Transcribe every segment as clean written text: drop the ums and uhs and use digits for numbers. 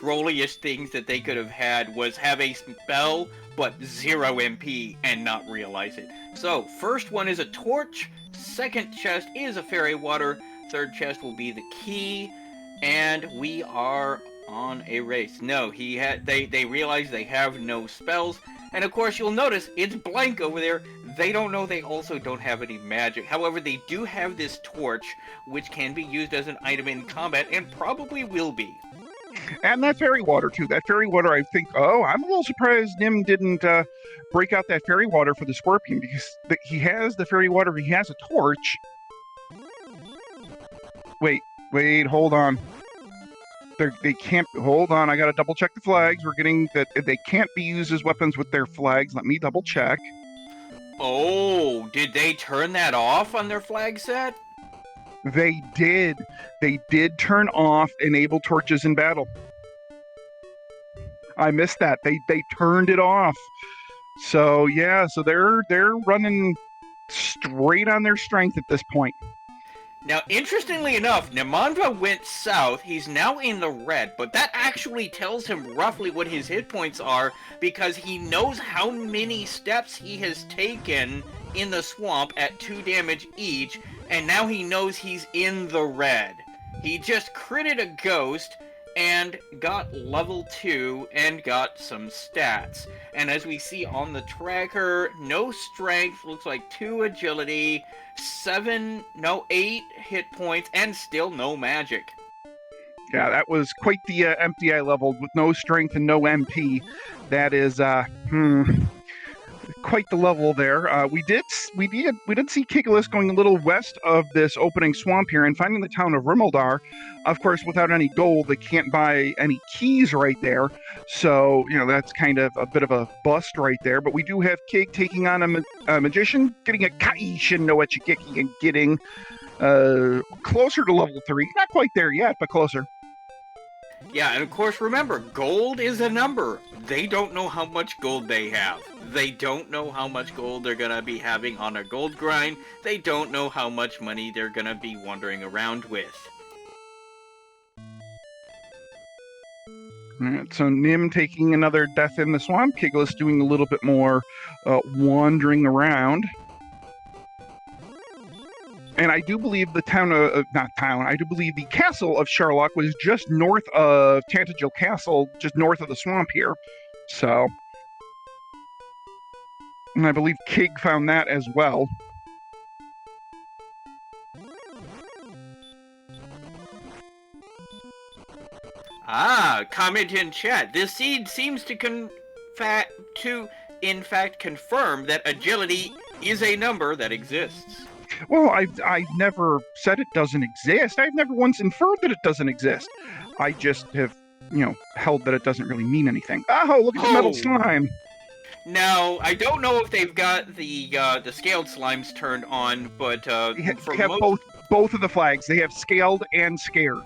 trolliest things that they could have had was have a spell but 0 MP and not realize it. So, first one is a torch, second chest is a fairy water, third chest will be the key, and we are on a race. No, they realize they have no spells, and of course you'll notice it's blank over there. They don't know they also don't have any magic. However, they do have this torch, which can be used as an item in combat, and probably will be. And that fairy water, too. That fairy water, I think, I'm a little surprised Nim didn't break out that fairy water for the scorpion, because he has the fairy water, he has a torch. Wait, hold on. They can't, hold on, I gotta double check the flags. We're getting that they can't be used as weapons with their flags. Let me double check. Oh, did they turn that off on their flag set? They did. They did turn off enable torches in battle. I missed that. They turned it off. So yeah, so they're running straight on their strength at this point. Now, interestingly enough, Nimanva went south. He's now in the red, but that actually tells him roughly what his hit points are, because he knows how many steps he has taken in the swamp at 2 damage each, and now he knows he's in the red. He just critted a ghost and got level 2 and got some stats. And as we see on the tracker, no strength, looks like 2 agility, 8 hit points, and still no magic. Yeah, that was quite the MPI level with no strength and no MP. That is, quite the level there. We did see Kigalas going a little west of this opening swamp here and finding the town of Rimeldar. Of course, without any gold, they can't buy any keys right there. So, that's kind of a bit of a bust right there. But we do have Kig taking on a magician, getting a Kaishin no Echigeki, and getting closer to level 3. Not quite there yet, but closer. Yeah, and of course, remember, gold is a number. They don't know how much gold they have. They don't know how much gold they're going to be having on a gold grind. They don't know how much money they're going to be wandering around with. All right, so Nim taking another death in the swamp. Kigalas doing a little bit more wandering around. And I do believe the I do believe the castle of Sherlock was just north of Tantagel Castle, just north of the swamp here. So, and I believe Kig found that as well. Comment in chat. This seed seems to in fact confirm that agility is a number that exists. Well, I've never said it doesn't exist. I've never once inferred that it doesn't exist. I just have, held that it doesn't really mean anything. Oh, look at the metal slime. Now, I don't know if they've got the scaled slimes turned on, but they have both of the flags. They have scaled and scared.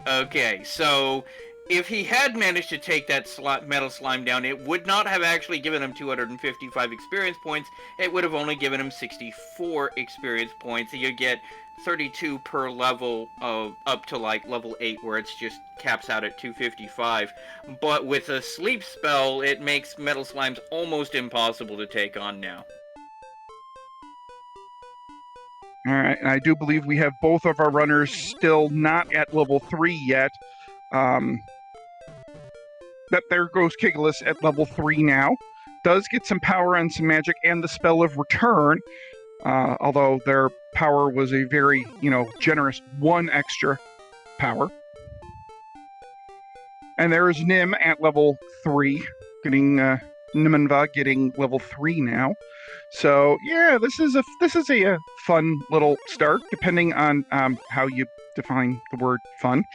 Okay, so if he had managed to take that metal slime down, it would not have actually given him 255 experience points. It would have only given him 64 experience points. You get 32 per level up to level 8, where it's just caps out at 255. But with a sleep spell, it makes metal slimes almost impossible to take on now. All right, and I do believe we have both of our runners still not at level 3 yet. But there goes Kigalas at level 3 now. Does get some power and some magic and the spell of return, although their power was a very, generous 1 extra power. And there is Nim at level 3, getting Nimanva getting level 3 now. So yeah, this is a fun little start, depending on how you define the word fun.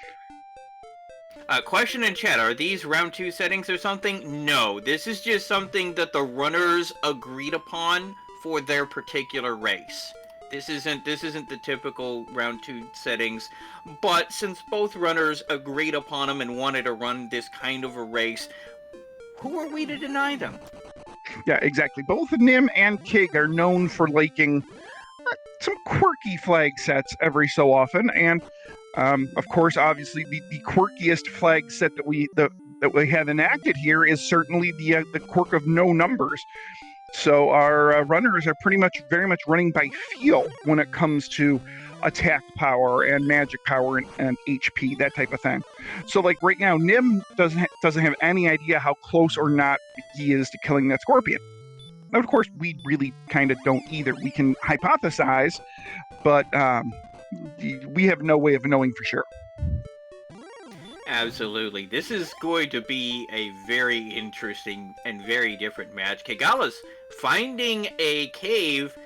Question in chat, are these round 2 settings or something? No, this is just something that the runners agreed upon for their particular race. This isn't the typical round 2 settings, but since both runners agreed upon them and wanted to run this kind of a race, who are we to deny them? Yeah, exactly. Both Nim and Kig are known for liking some quirky flag sets every so often, and Of course, obviously, the quirkiest flag set that we have enacted here is certainly the quirk of no numbers. So our runners are very much running by feel when it comes to attack power and magic power and HP, that type of thing. So like right now, Nim doesn't have any idea how close or not he is to killing that scorpion. Now, of course, we really kind of don't either. We can hypothesize, but we have no way of knowing for sure. Absolutely. This is going to be a very interesting and very different match. Kigalas finding a cave,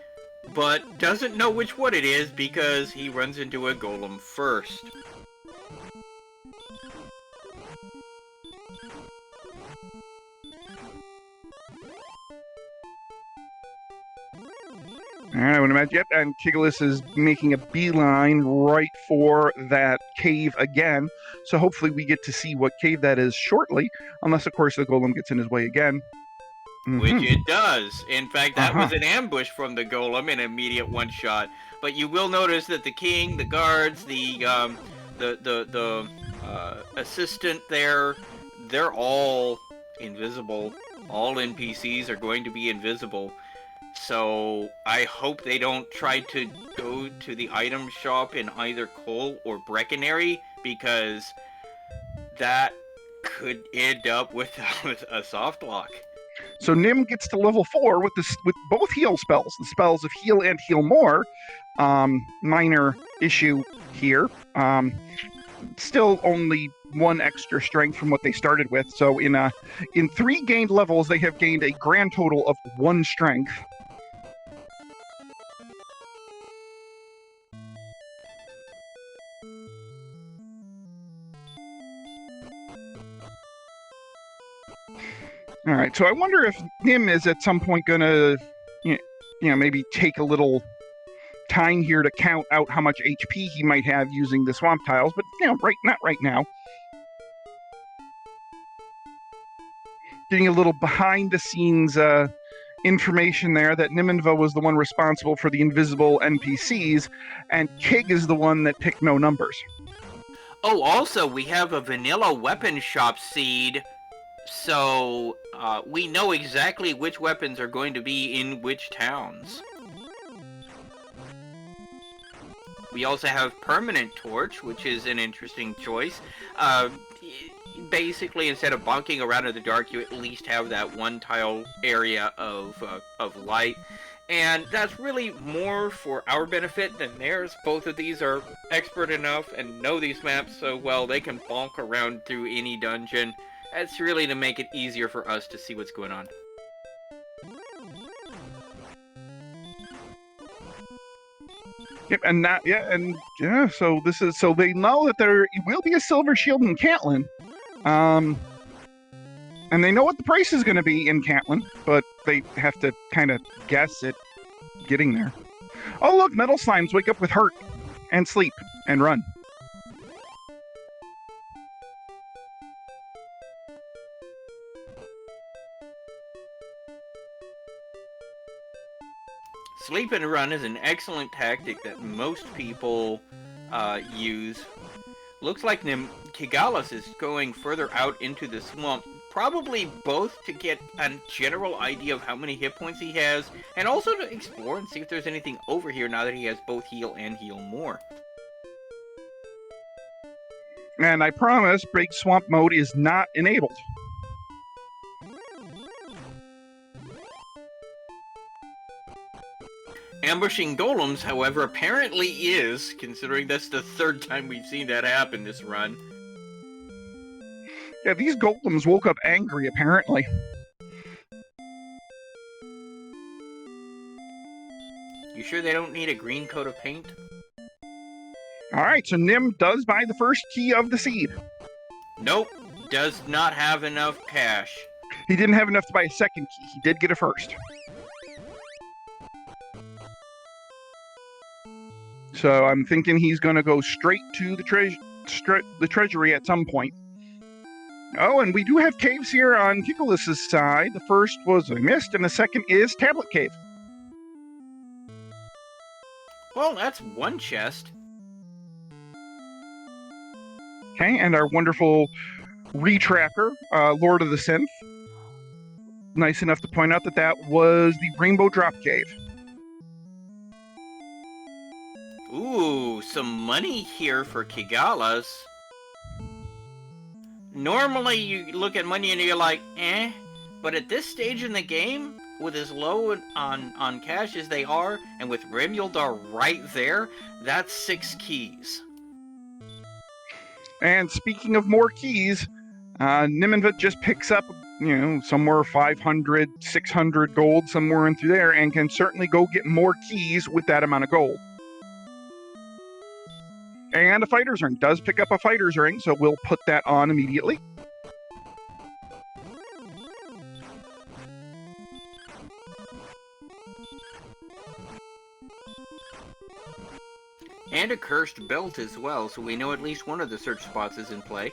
but doesn't know which one it is because he runs into a golem first. I would imagine. Yep, and Kigalas is making a beeline right for that cave again. So hopefully we get to see what cave that is shortly, unless, of course, the golem gets in his way again. Which it does. In fact, that was an ambush from the golem, an immediate one-shot. But you will notice that the king, the guards, the assistant there, they're all invisible. All NPCs are going to be invisible. So I hope they don't try to go to the item shop in either Cole or Breckenary, because that could end up with a soft lock. So Nim gets to level 4 with both heal spells, the spells of heal and heal more. Minor issue here. Still only 1 extra strength from what they started with. So in 3 gained levels, they have gained a grand total of 1 strength. All right, so I wonder if Nim is at some point going to, maybe take a little time here to count out how much HP he might have using the swamp tiles, but not right now. Getting a little behind the scenes information there that Nimanva was the one responsible for the invisible NPCs, and Kig is the one that picked no numbers. Oh, also, we have a vanilla weapon shop seed, so we know exactly which weapons are going to be in which towns. We also have Permanent Torch, which is an interesting choice. Basically, instead of bonking around in the dark, you at least have that one tile area of light. And that's really more for our benefit than theirs. Both of these are expert enough and know these maps so well they can bonk around through any dungeon. That's really to make it easier for us to see what's going on. Yep, so they know that there will be a silver shield in Catlin. And they know what the price is going to be in Catlin, but they have to kind of guess at getting there. Oh, look, metal slimes wake up with hurt and sleep and run. Sleep and run is an excellent tactic that most people use. Looks like Kigalas is going further out into the swamp, probably both to get a general idea of how many hit points he has, and also to explore and see if there's anything over here now that he has both heal and heal more. And I promise, Break Swamp mode is not enabled. Ambushing golems, however, apparently is, considering that's the 3rd time we've seen that happen this run. Yeah, these golems woke up angry, apparently. You sure they don't need a green coat of paint? Alright, so Nim does buy the first key of the seed. Nope, does not have enough cash. He didn't have enough to buy a second key. He did get a first. So I'm thinking he's going to go straight to the treasury at some point. Oh, and we do have caves here on Kigalas' side. The first was a mist, and the second is Tablet Cave. Well, that's one chest. Okay, and our wonderful retracker, Lord of the Synth, nice enough to point out that that was the Rainbow Drop Cave. Ooh, some money here for Kigalas. Normally you look at money and you're like, eh, but at this stage in the game, with as low on cash as they are, and with Remildar right there, that's 6 keys. And speaking of more keys, Nimanva just picks up, somewhere 500, 600 gold, somewhere in through there, and can certainly go get more keys with that amount of gold. And a fighter's ring. Does pick up a fighter's ring, so we'll put that on immediately. And a cursed belt as well, so we know at least one of the search spots is in play.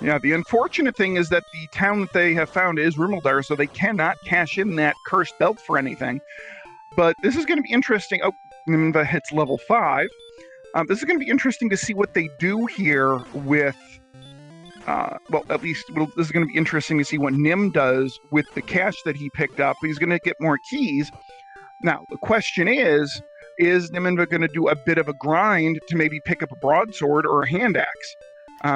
Yeah, the unfortunate thing is that the town that they have found is Rumildar, so they cannot cash in that cursed belt for anything. But this is going to be interesting. Oh, Nimanva hits level 5. This is going to be interesting to see what they do here with... this is going to be interesting to see what Nim does with the cash that he picked up. He's going to get more keys. Now, the question is Nimanva going to do a bit of a grind to maybe pick up a broadsword or a hand axe?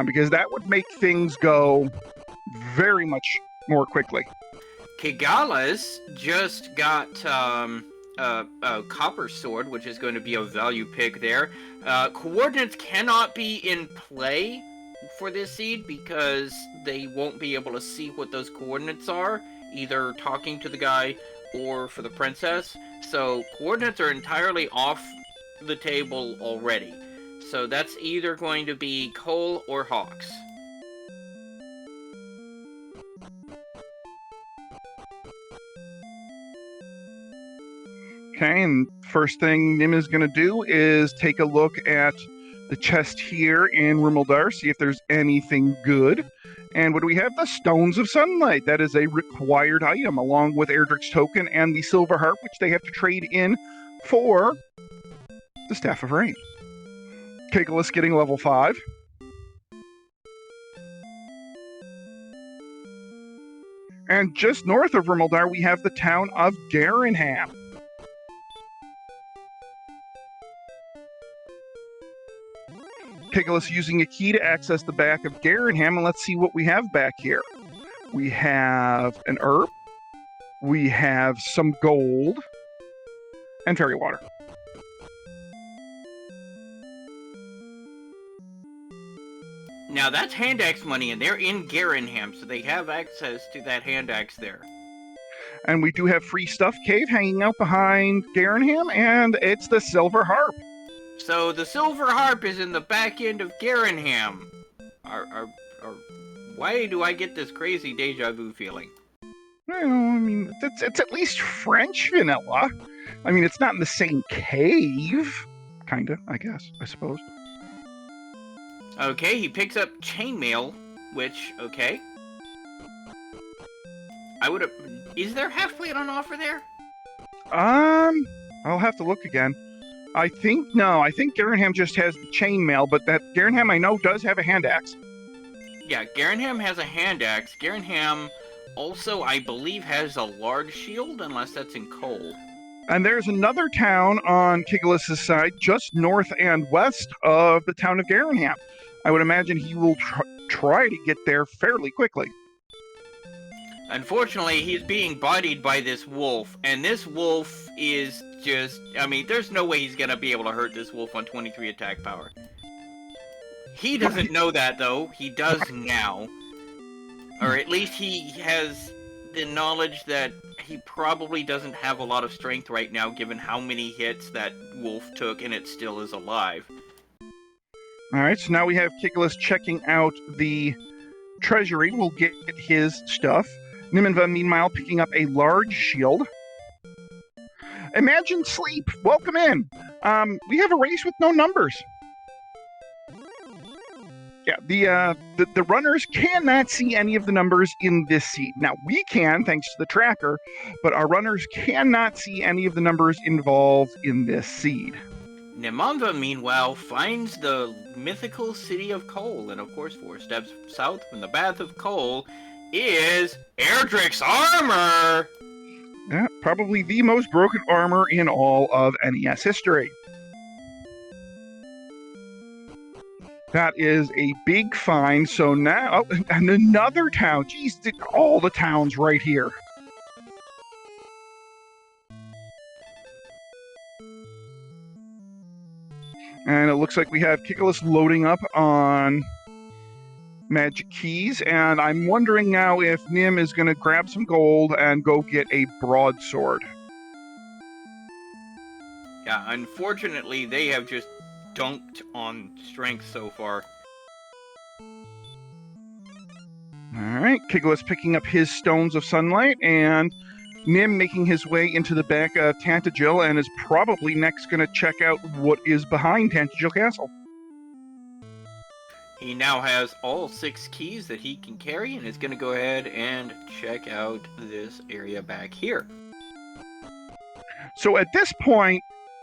Because that would make things go very much more quickly. Kigalas just got a copper sword, which is going to be a value pick there. Coordinates cannot be in play for this seed because they won't be able to see what those coordinates are, either talking to the guy or for the princess. So coordinates are entirely off the table already. So that's either going to be Cole or Hawks. Okay, and first thing Nim is going to do is take a look at the chest here in Rumildar, see if there's anything good. And what do we have? The Stones of Sunlight. That is a required item, along with Erdrick's Token and the Silver Harp, which they have to trade in for the Staff of Rain. Kigalas getting level 5. And just north of Rumildar, we have the town of Garenham. Kigalas using a key to access the back of Garenham, and let's see what we have back here. We have an herb, we have some gold, and fairy water. Now that's hand axe money, and they're in Garenham, so they have access to that hand axe there. And we do have free stuff cave hanging out behind Garenham, and it's the Silver Harp. So the Silver Harp is in the back end of Garenham. Why do I get this crazy deja vu feeling? Well, I mean, it's at least French vanilla. I mean, it's not in the same cave. Kinda, I guess, I suppose. Okay, he picks up chainmail, which, okay. Is there half plate on offer there? I'll have to look again. I think Garenham just has the chainmail, but that Garenham I know does have a hand axe. Yeah, Garenham has a hand axe. Garenham also, I believe, has a large shield, unless that's in Cole. And there's another town on Kigalas' side, just north and west of the town of Garenham. I would imagine he will try to get there fairly quickly. Unfortunately, he's being bodied by this wolf, and this wolf is just... I mean, there's no way he's gonna be able to hurt this wolf on 23 attack power. He doesn't know that, though. He does now. Or at least he has the knowledge that he probably doesn't have a lot of strength right now, given how many hits that wolf took, and it still is alive. Alright, so now we have Kigalas checking out the treasury. We'll get his stuff. Nimanva, meanwhile, picking up a large shield. Imagine Sleep. Welcome in. We have a race with no numbers. Yeah, the runners cannot see any of the numbers in this seed. Now, we can, thanks to the tracker, but our runners cannot see any of the numbers involved in this seed. Nimanva, meanwhile, finds the mythical city of Coal, and of course, 4 steps south from the Bath of Coal is Erdrick's armor! Yeah, probably the most broken armor in all of NES history. That is a big find. So now, oh, and another town. Geez, all the towns right here. And it looks like we have Kigalas loading up on magic keys. And I'm wondering now if Nim is going to grab some gold and go get a broadsword. Yeah, unfortunately, they have just dunked on strength so far. All right, Kigalas picking up his stones of sunlight, and Nim making his way into the back of Tantagil, and is probably next going to check out what is behind Tantagil Castle. He now has all 6 keys that he can carry, and is going to go ahead and check out this area back here. So at this point,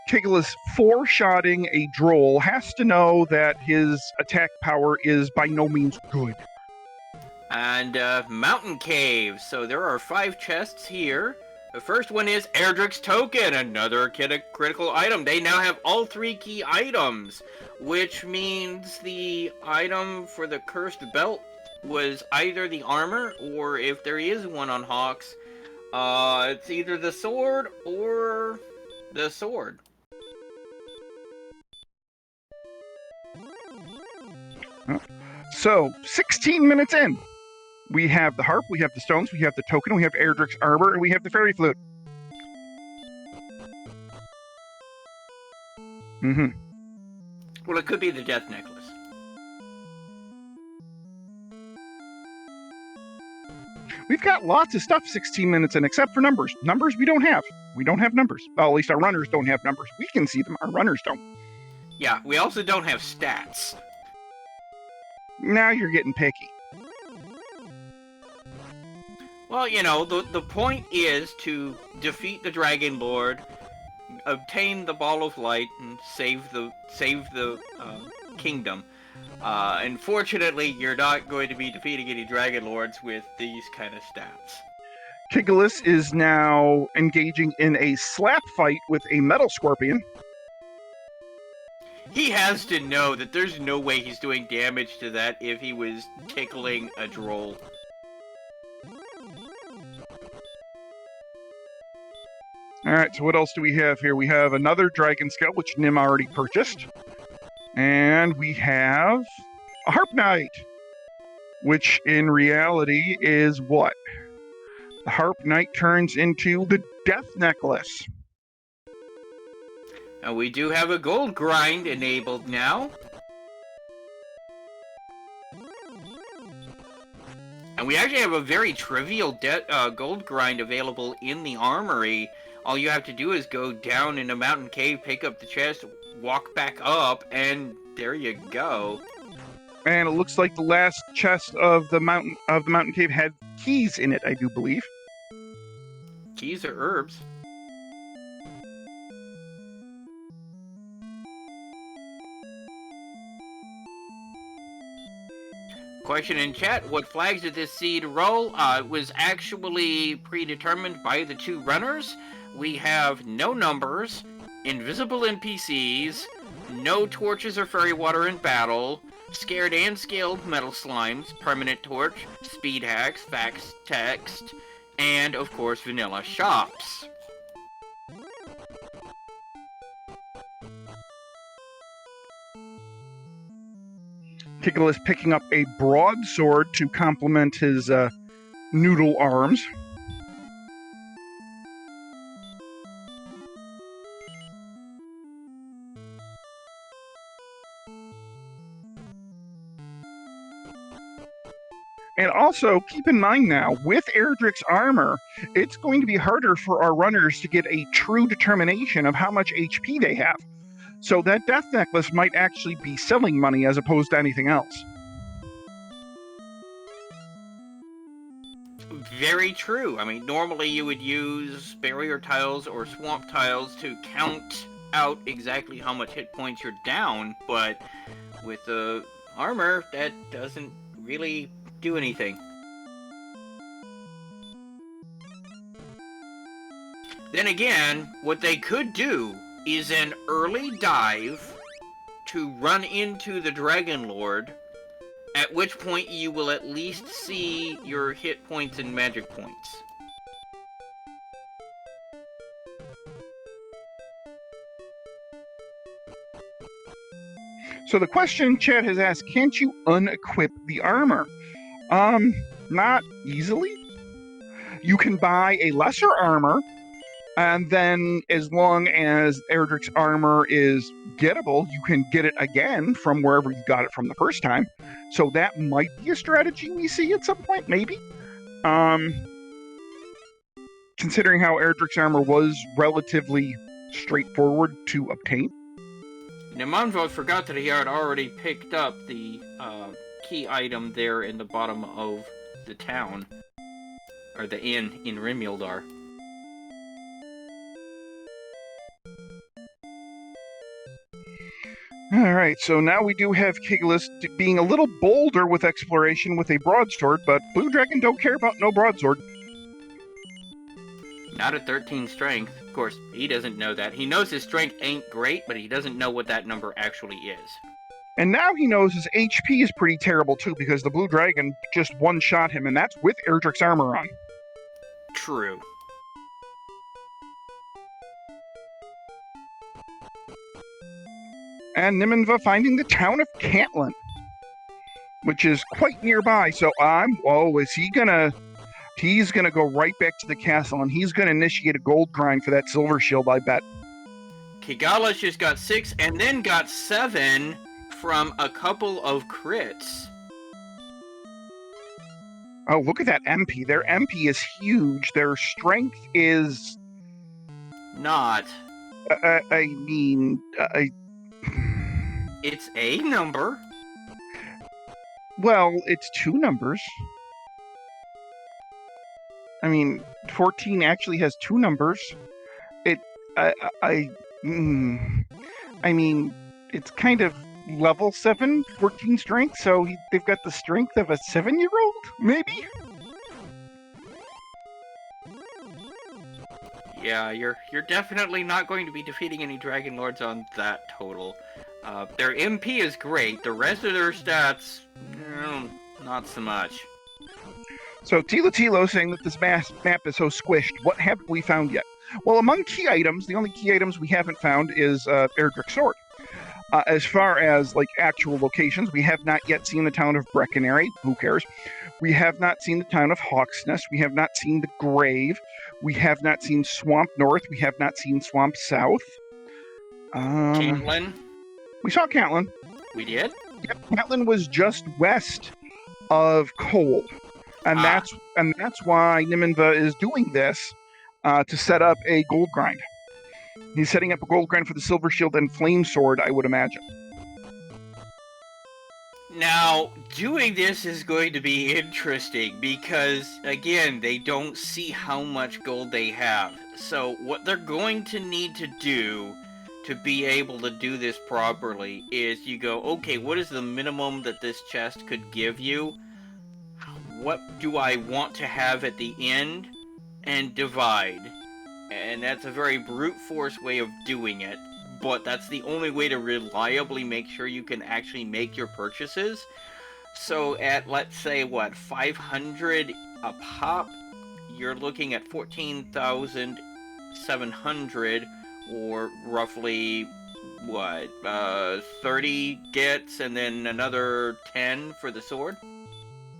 Kigalas, foreshotting a droll, has to know that his attack power is by no means good. And mountain caves. So there are 5 chests here. The first one is Erdrick's token, another critical item. They now have all 3 key items, which means the item for the cursed belt was either the armor, or if there is one on Hawks, it's either the sword or the sword. So 16 minutes in. We have the harp, we have the stones, we have the token, we have Erdrick's armor, and we have the fairy flute. Well, it could be the death necklace. We've got lots of stuff 16 minutes in, except for numbers. Numbers we don't have. We don't have numbers. Well, at least our runners don't have numbers. We can see them, our runners don't. Yeah, we also don't have stats. Now you're getting picky. Well, you know, the point is to defeat the Dragon Lord, obtain the Ball of Light, and save the kingdom. Unfortunately, you're not going to be defeating any Dragon Lords with these kind of stats. Kigalas is now engaging in a slap fight with a metal scorpion. He has to know that there's no way he's doing damage to that if he was tickling a droll. Alright, so what else do we have here? We have another dragon scale, which Nim already purchased. And we have a harp knight, which in reality is what? The harp knight turns into the death necklace. And we do have a gold grind enabled now. And we actually have a very trivial gold grind available in the armory. All you have to do is go down in a mountain cave, pick up the chest, walk back up, and there you go. And it looks like the last chest of the mountain cave had keys in it, I do believe. Keys are herbs. Question in chat, what flags did this seed roll? It was actually predetermined by the 2 runners. We have no numbers, invisible NPCs, no torches or fairy water in battle, scared and scaled metal slimes, permanent torch, speed hacks, fax text, and of course vanilla shops. Kigalas picking up a broadsword to complement his noodle arms. And also, keep in mind now, with Erdrick's armor, it's going to be harder for our runners to get a true determination of how much HP they have. So that death necklace might actually be selling money as opposed to anything else. Very true. I mean, normally you would use barrier tiles or swamp tiles to count out exactly how much hit points you're down, but with the armor, that doesn't really do anything. Then again, what they could do is an early dive to run into the Dragon Lord, at which point you will at least see your hit points and magic points. So the question Chad has asked, can't you unequip the armor? Not easily. You can buy a lesser armor, and then as long as Erdrick's armor is gettable, you can get it again from wherever you got it from the first time. So that might be a strategy we see at some point, maybe. Considering how Erdrick's armor was relatively straightforward to obtain. Nimanva forgot that he had already picked up the key item there in the bottom of the town, or the inn in Rimildar. All right, so now we do have Kigalas being a little bolder with exploration with a broadsword, but Blue Dragon don't care about no broadsword. Not at 13 strength. Of course, he doesn't know that. He knows his strength ain't great, but he doesn't know what that number actually is. And now he knows his HP is pretty terrible too, because the Blue Dragon just one-shot him, and that's with Erdrick's armor on. True. And Nimanva finding the town of Cantlin, which is quite nearby. So is he gonna... He's gonna go right back to the castle, and he's gonna initiate a gold grind for that silver shield, I bet. Kigalas just got 6, and then got 7 from a couple of crits. Oh, look at that MP. Their MP is huge. Their strength is... Not. It's a number. Well, it's 2 numbers. I mean, 14 actually has 2 numbers. I mean, it's kind of level 7, 14 strength, so they've got the strength of a 7-year-old, maybe? Yeah, you're definitely not going to be defeating any Dragon Lords on that total. Their MP is great. The rest of their stats, not so much. So Tilo saying that this map is so squished. What haven't we found yet? Well, among key items, the only key items we haven't found is Erdrick's sword. As far as like actual locations, we have not yet seen the town of Breckenary. Who cares? We have not seen the town of Hawksnest. We have not seen the Grave. We have not seen Swamp North. We have not seen Swamp South. Cantlin? We saw Cantlin. We did? Yep, Cantlin was just west of Cole. And that's why Nimanva is doing this, to set up a gold grind. He's setting up a gold grind for the Silver Shield and Flame Sword, I would imagine. Now, doing this is going to be interesting because, again, they don't see how much gold they have. So what they're going to need to do to be able to do this properly is you go, okay, what is the minimum that this chest could give you? What do I want to have at the end? And divide. And that's a very brute force way of doing it, but that's the only way to reliably make sure you can actually make your purchases. So at, let's say, what, 500 a pop, you're looking at 14,700, or roughly, what, 30 gets, and then another 10 for the sword?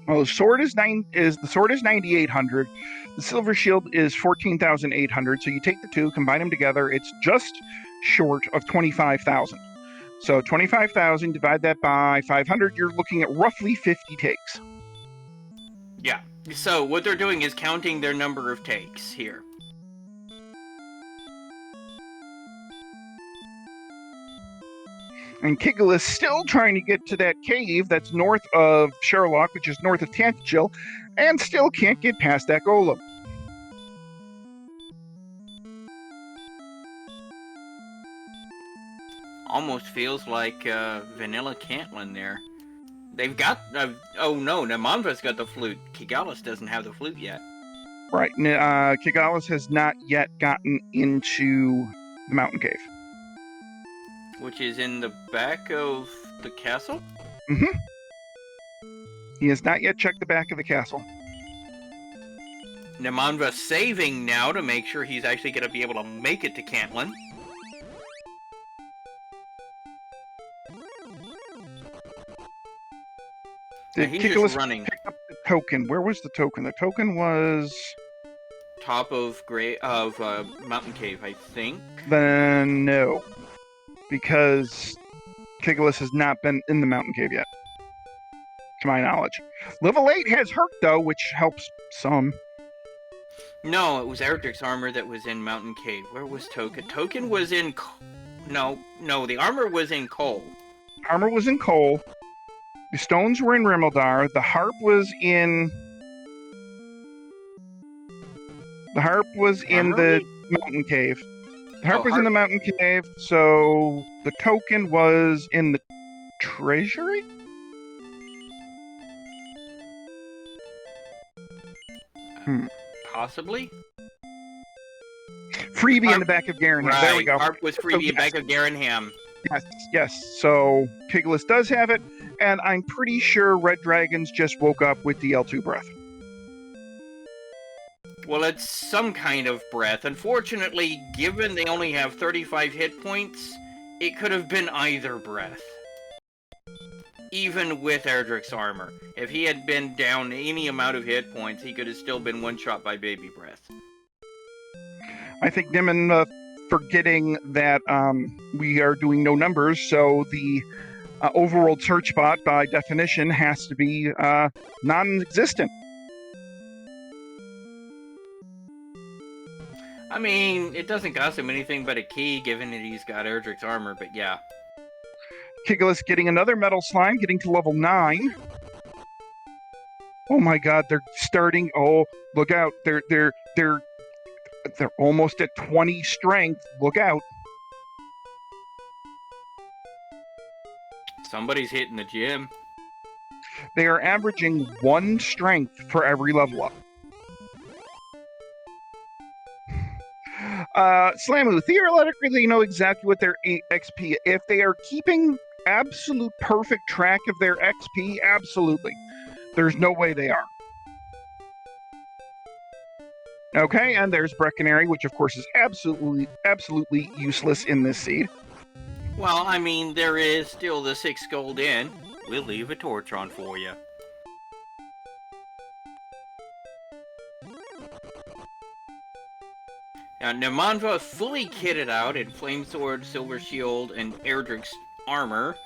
Well, the sword is 9,800. The Silver Shield is 14,800. So you take the two, combine them together. It's just short of 25,000. So 25,000, divide that by 500. You're looking at roughly 50 takes. Yeah. So what they're doing is counting their number of takes here. And Kigalas is still trying to get to that cave that's north of Sherlock, which is north of Tantichil, and still can't get past that golem. almost feels like Vanilla Cantlin there. They've got... oh no, Nimanva's got the flute. Kigalas doesn't have the flute yet. Right. Kigalas has not yet gotten into the mountain cave. Which is in the back of the castle? Mm-hmm. He has not yet checked the back of the castle. Nimanva saving now to make sure he's actually going to be able to make it to Cantlin. Did He's Kigalas just running. pick up the token? Where was the token? The token was... Top of Mountain Cave, I think. Then no. Because Kigalas has not been in the mountain cave yet. To my knowledge. Level 8 has Hurt, though, which helps some. No, it was Erdrick's armor that was in Mountain Cave. Where was Token? Token was in... No, the armor was in Coal. Armor was in Coal. The stones were in Rimildar. The harp was in... The harp was in the mountain cave. The harp was in the mountain cave, so the token was in the treasury? Possibly? Freebie in the back of Garanham. Right. There we go. Harp was freebie in the back of Garanham. Yes. So Kigalas does have it, and I'm pretty sure Red Dragons just woke up with the L2 breath. Well, it's some kind of breath. Unfortunately, given they only have 35 hit points, it could have been either breath. Even with Erdrick's armor. If he had been down any amount of hit points, he could have still been one-shot by Baby Breath. I think Nimanva forgetting that we are doing no numbers, so the overworld search bot, by definition, has to be non-existent. I mean, it doesn't cost him anything but a key, given that he's got Erdrick's armor, but yeah. Kigalas getting another metal slime, getting to level 9. Oh my god, they're starting. Oh, look out. They're almost at 20 strength. Look out. Somebody's hitting the gym. They are averaging 1 strength for every level up. Slamu, theoretically, they know exactly what their XP. If they are keeping absolute perfect track of their XP, absolutely. There's no way they are. Okay, and there's Brecconary, which of course is absolutely useless in this seed. Well, I mean, there is still the 6 gold in. We'll leave a torch on for you. Now, Nimanva fully kitted out in Flame Sword, Silver Shield, and Erdrick's armor.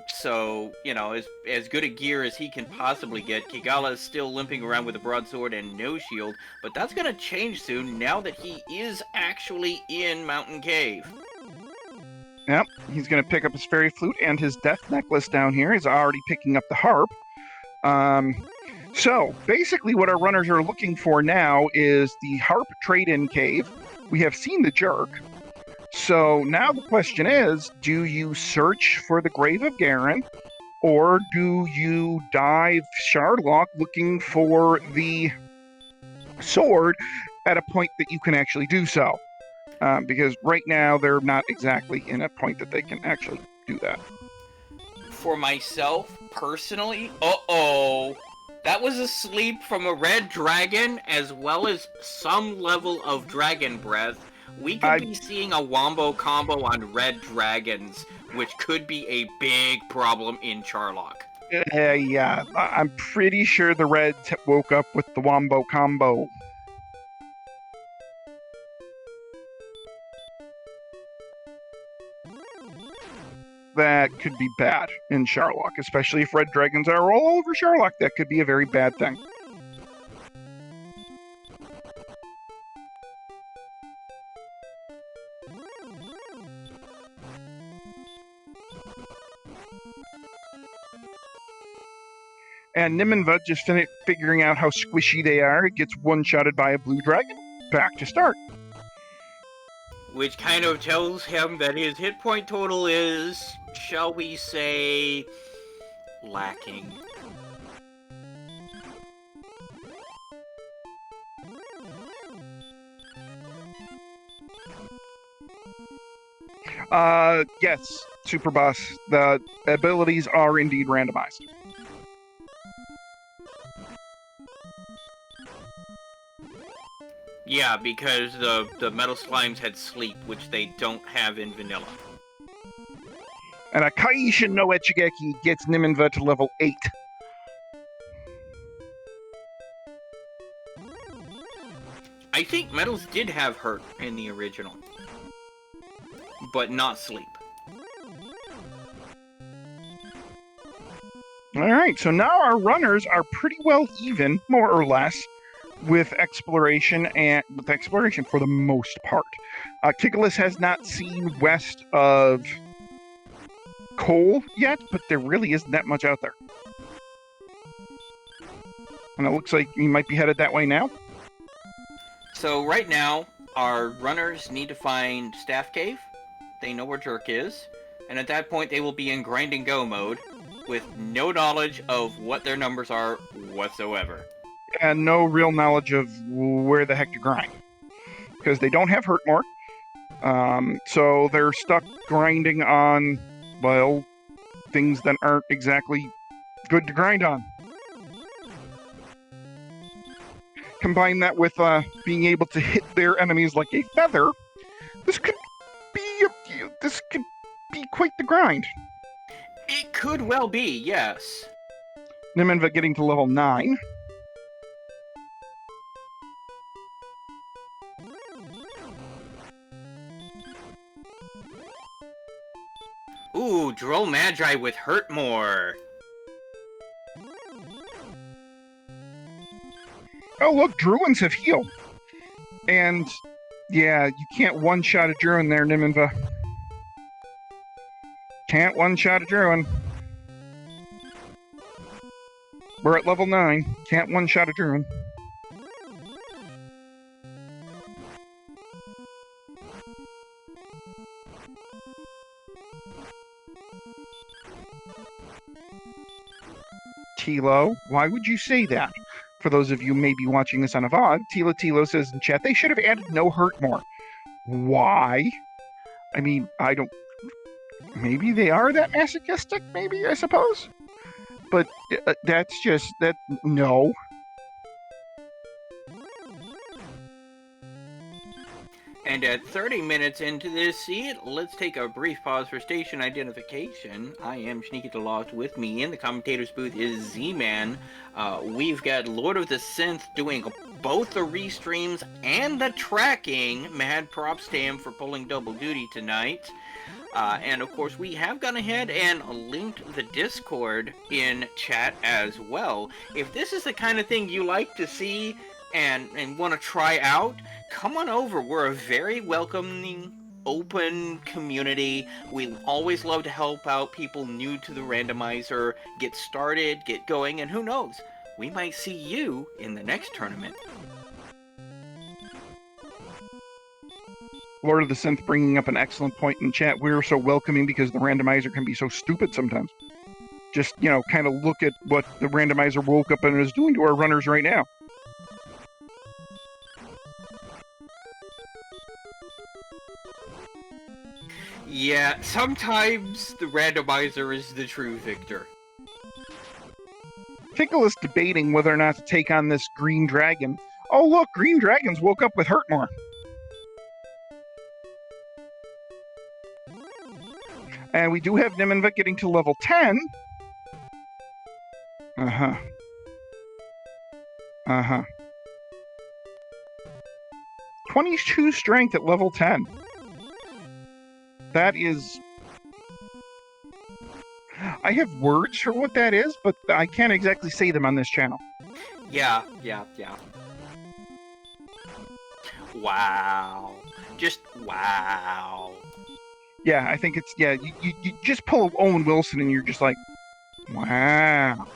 So, you know, as good a gear as he can possibly get. Kigala is still limping around with a broadsword and no shield, but that's going to change soon now that he is actually in Mountain Cave. Yep, he's going to pick up his fairy flute and his death necklace down here. He's already picking up the harp. So, basically what our runners are looking for now is the harp trade-in cave. We have seen the jerk. So now the question is, do you search for the Grave of Garen, or do you dive Sharlock looking for the sword at a point that you can actually do so? Because right now they're not exactly in a point that they can actually do that. For myself, personally, that was a sleep from a red dragon as well as some level of dragon breath. We could be seeing a wombo combo on red dragons, which could be a big problem in Charlock. Yeah, I'm pretty sure the Reds woke up with the wombo combo. That could be bad in Charlock, especially if red dragons are all over Charlock. That could be a very bad thing. And Nimanva just figuring out how squishy they are. It gets one-shotted by a blue dragon. Back to start. which kind of tells him that his hit point total is, shall we say, lacking. Yes, Super Boss. The abilities are indeed randomized. Yeah, because the metal slimes had sleep, which they don't have in vanilla. And a Kaishin no Echigeki gets Nimanva to level 8. I think metals did have hurt in the original, but not sleep. Alright, so now our runners are pretty well even, more or less, with exploration for the most part. Kigalas has not seen west of coal yet, but there really isn't that much out there. And it looks like he might be headed that way now. So right now, our runners need to find Staff Cave. They know where Jerk is. And at that point, they will be in grind and go mode with no knowledge of what their numbers are whatsoever. And no real knowledge of where the heck to grind. Because they don't have Hurtmore. So they're stuck grinding on, well, things that aren't exactly good to grind on. Combine that with being able to hit their enemies like a feather, this could be quite the grind. It could well be, yes. Nimanva getting to level 9. Ooh, Droll Magi with Hurtmore. Oh, look, Druins have healed. And, yeah, you can't one-shot a Druin there, Nimanva. Can't one-shot a Druin. We're at level 9. Can't one-shot a Druin. Tilo, why would you say that? For those of you maybe watching this on a VOD, Tilo says in chat, they should have added no hurt more. Why? I mean, I don't... Maybe they are that masochistic, maybe, I suppose? But that's just... No. And at 30 minutes into this seed, let's take a brief pause for station identification. I am Sneaky the Lost. With me in the commentator's booth is Z-Man. We've got Lord of the Synth doing both the restreams and the tracking. Mad props to him for pulling double duty tonight. And of course, we have gone ahead and linked the Discord in chat as well. If this is the kind of thing you like to see and want to try out, come on over. We're a very welcoming, open community. We always love to help out people new to the randomizer, get started, get going, and who knows, we might see you in the next tournament. Lord of the Synth bringing up an excellent point in chat. We're so welcoming because the randomizer can be so stupid sometimes. Just, kind of look at what the randomizer woke up and is doing to our runners right now. Yeah, sometimes the randomizer is the true victor. Kigalas debating whether or not to take on this green dragon. Oh, look, green dragons woke up with Hurtmore. And we do have Nimanva getting to level 10. Uh-huh. 22 strength at level 10. That is... I have words for what that is, but I can't exactly say them on this channel. Yeah. Wow. Just wow. Yeah, I think it's... Yeah, you just pull Owen Wilson and you're just like, wow.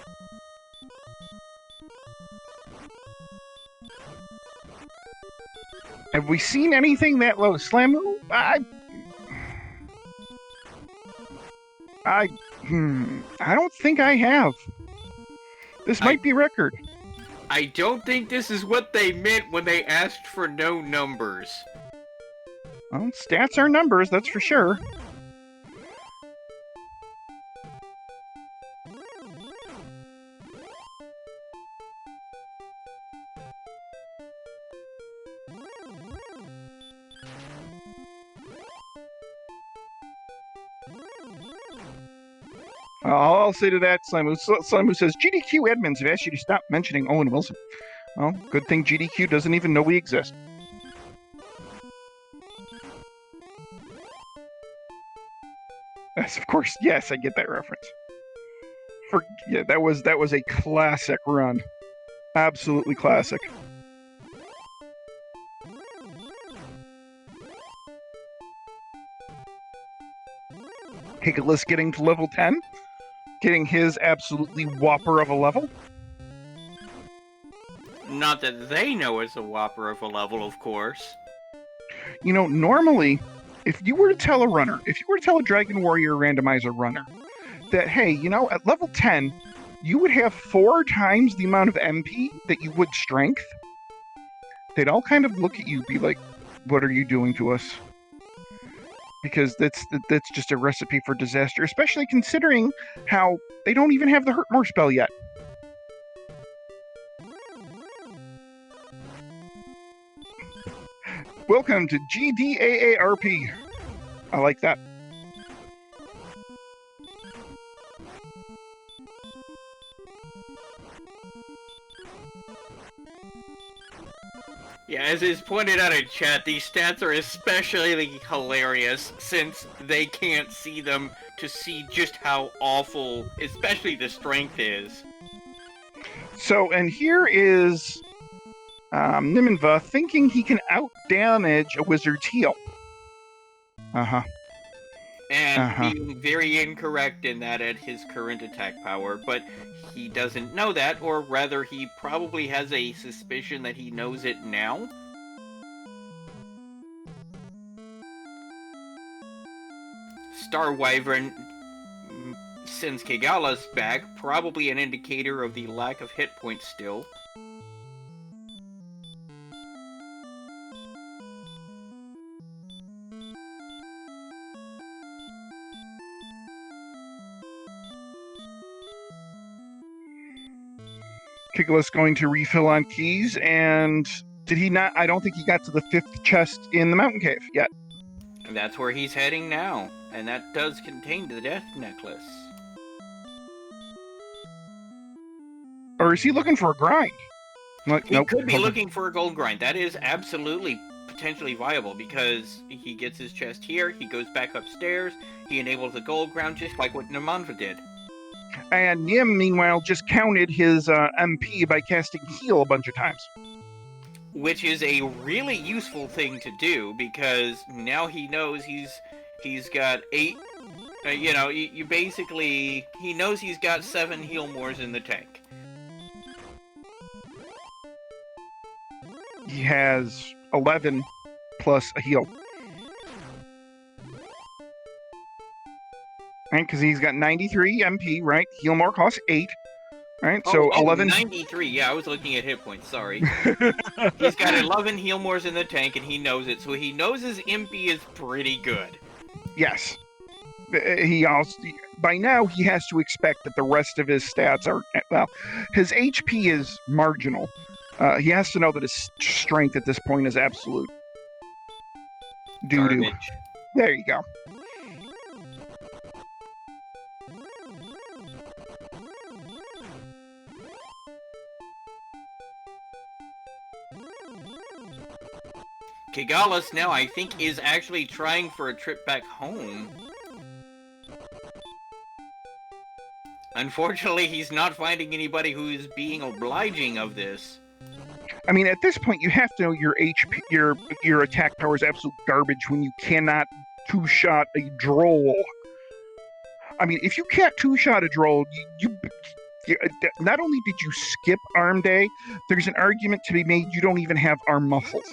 Have we seen anything that low? Slamu? I don't think I have. This might be record. I don't think this is what they meant when they asked for no numbers. Well, stats are numbers, that's for sure. I'll say to that, Slamu says, GDQ admins have asked you to stop mentioning Owen Wilson. Well, good thing GDQ doesn't even know we exist. Yes, of course. Yes, I get that reference. Yeah, that was a classic run. Absolutely classic. Kigalas getting to level 10. Getting his absolutely whopper of a level. Not that they know it's a whopper of a level, of course. You know, normally, if you were to tell a Dragon Warrior Randomizer runner that, hey, you know, at level 10, you would have 4 times the amount of MP that you would strength, they'd all kind of look at you, be like, what are you doing to us? Because that's just a recipe for disaster, especially considering how they don't even have the Hurt More spell yet. Welcome to GDAARP. I like that. Yeah, as is pointed out in chat, these stats are especially hilarious since they can't see them to see just how awful, especially the strength is. So, and here is Nimanva thinking he can out-damage a wizard's heal. And being very incorrect in that at his current attack power, but he doesn't know that, or rather he probably has a suspicion that he knows it now. Star Wyvern sends Kigalas back, probably an indicator of the lack of hit points still. Kigalas going to refill on keys, and did he not? I don't think he got to the 5th chest in the mountain cave yet. And that's where he's heading now, and that does contain the death necklace. Or is he looking for a grind? He could be looking for a gold grind. That is absolutely potentially viable, because he gets his chest here, he goes back upstairs, he enables the gold ground just like what Nimanva did. And Nim, meanwhile, just counted his MP by casting heal a bunch of times. Which is a really useful thing to do, because now he knows he's got 8... you basically... He knows he's got 7 heal mores in the tank. He has 11 plus a heal. Right, because he's got 93 MP, right? Heal more costs 8. Right, so 11... 93, yeah, I was looking at hit points, sorry. He's got 11 heal mores in the tank, and he knows it, so he knows his MP is pretty good. Yes. He also... By now, he has to expect that the rest of his stats are... Well, his HP is marginal. He has to know that his strength at this point is absolute doo-doo. Garbage. There you go. Kigalas now, I think, is actually trying for a trip back home. Unfortunately, he's not finding anybody who is being obliging of this. I mean, at this point, you have to know your HP, your attack power is absolute garbage when you cannot two-shot a droll. I mean, if you can't two-shot a droll, not only did you skip arm day, there's an argument to be made you don't even have arm muscles.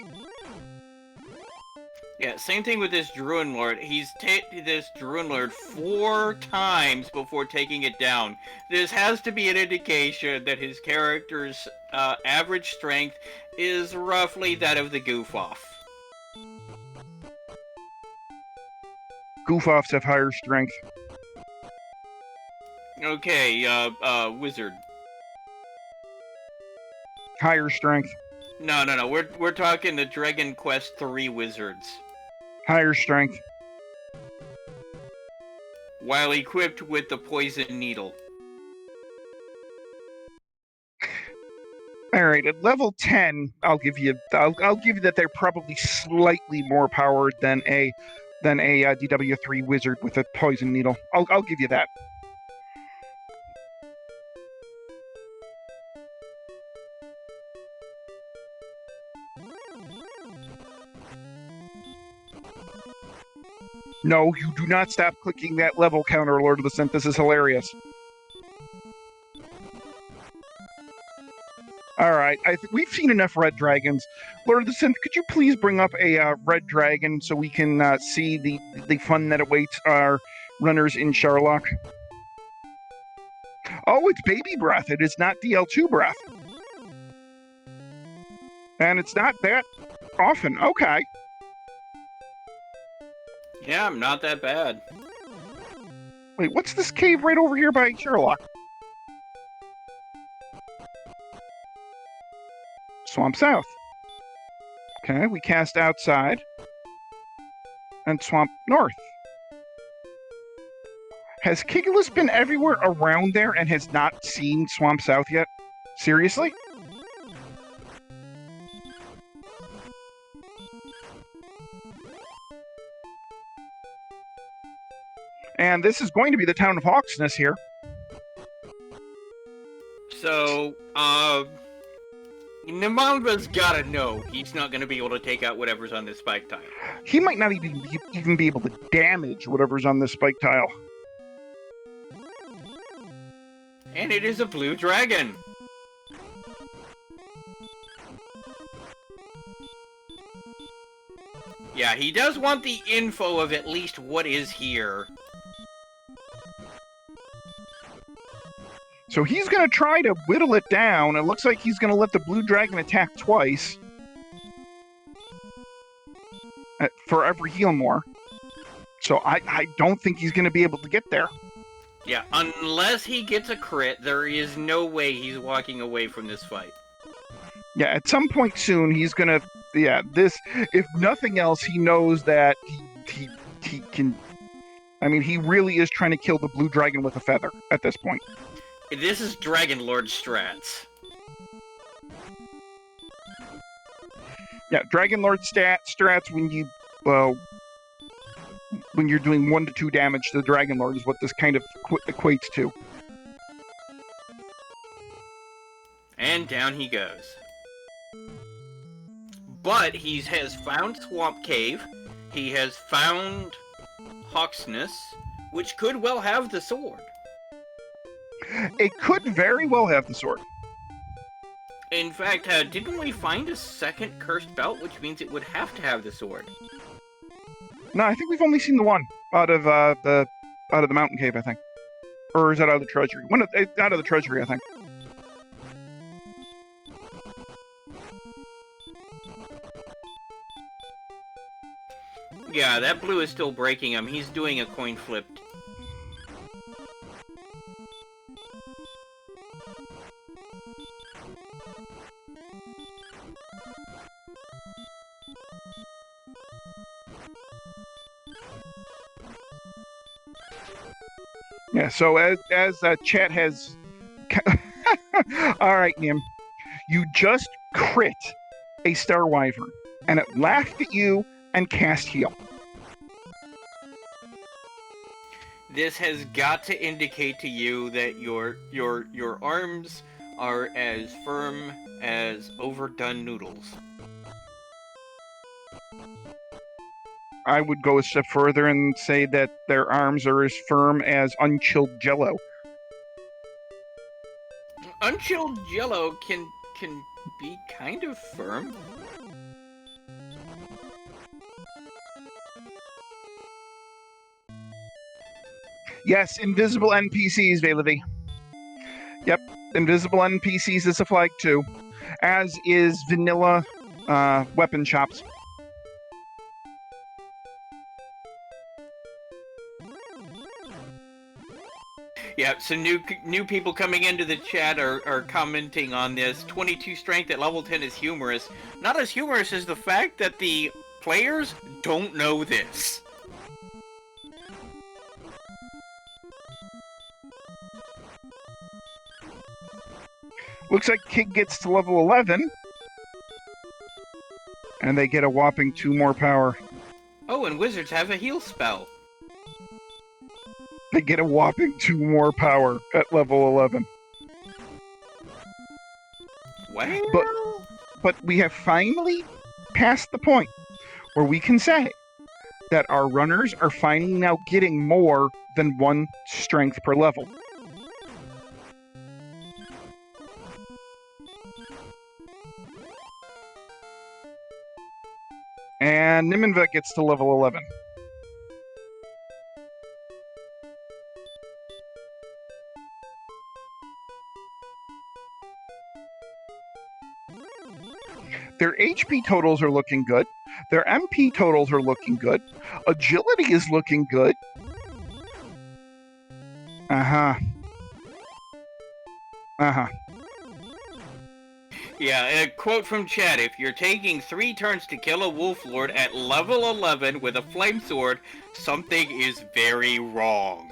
Yeah, same thing with this Druid Lord. He's taken this Druid Lord 4 times before taking it down. This has to be an indication that his character's average strength is roughly that of the Goof-Off. Goof-Offs have higher strength. Okay, Wizard. Higher strength. No. We're talking the Dragon Quest III Wizards. Higher strength. While equipped with the Poison Needle. All right, at level 10, I'll give you that they're probably slightly more powered than a DW3 wizard with a poison needle. I'll give you that. No, you do not stop clicking that level counter, Lord of the Synth. This is hilarious. All right, we've seen enough red dragons. Lord of the Synth, could you please bring up a red dragon so we can see the fun that awaits our runners in Sherlock? Oh, it's baby breath. It is not DL2 breath. And it's not that often. Okay. Yeah, not that bad. Wait, what's this cave right over here by Sherlock? Swamp South. Okay, we cast outside. And Swamp North. Has Kigalas been everywhere around there and has not seen Swamp South yet? Seriously? And this is going to be the town of Hawksness here. So, Nimanva's gotta know he's not gonna be able to take out whatever's on this spike tile. He might not even be able to damage whatever's on this spike tile. And it is a blue dragon. Yeah, he does want the info of at least what is here. So he's going to try to whittle it down. It looks like he's going to let the blue dragon attack twice. For every heal more. So I don't think he's going to be able to get there. Yeah, unless he gets a crit, there is no way he's walking away from this fight. Yeah, at some point soon, he's going to... Yeah, this... If nothing else, he knows that he can... I mean, he really is trying to kill the blue dragon with a feather at this point. This is Dragon Lord strats. Yeah, Dragon Lord strats when you're doing 1 to 2 damage to the Dragon Lord is what this kind of equates to. And down he goes. But he has found Swamp Cave. He has found Hawksness, which could well have the sword. It could very well have the sword. In fact, didn't we find a second cursed belt, which means it would have to have the sword? No, I think we've only seen the one out of the mountain cave, I think. Or is that out of the treasury? Out of the treasury, I think. Yeah, that blue is still breaking him. He's doing a coin flip. Yeah, so as chat has... Alright, Nim. You just crit a Star Wyvern, and it laughed at you and cast heal. This has got to indicate to you that your arms are as firm as overdone noodles. I would go a step further and say that their arms are as firm as unchilled jello. unchilled Jello can be kind of firm. Yes, invisible NPCs, Veilavi. Yep, invisible NPCs is a flag too, as is vanilla weapon shops. Yeah, so new people coming into the chat are commenting on this. 22 strength at level 10 is humorous. Not as humorous as the fact that the players don't know this. Looks like Kig gets to level 11, and they get a whopping 2 more power. Oh, and wizards have a heal spell. They get a whopping 2 more power at level 11. Well... But we have finally passed the point where we can say that our runners are finally now getting more than 1 strength per level. And Nimanva gets to level 11. Their HP totals are looking good. Their MP totals are looking good. Agility is looking good. Uh-huh. Yeah, a quote from chat: if you're taking 3 turns to kill a wolf lord at level 11 with a flame sword, something is very wrong.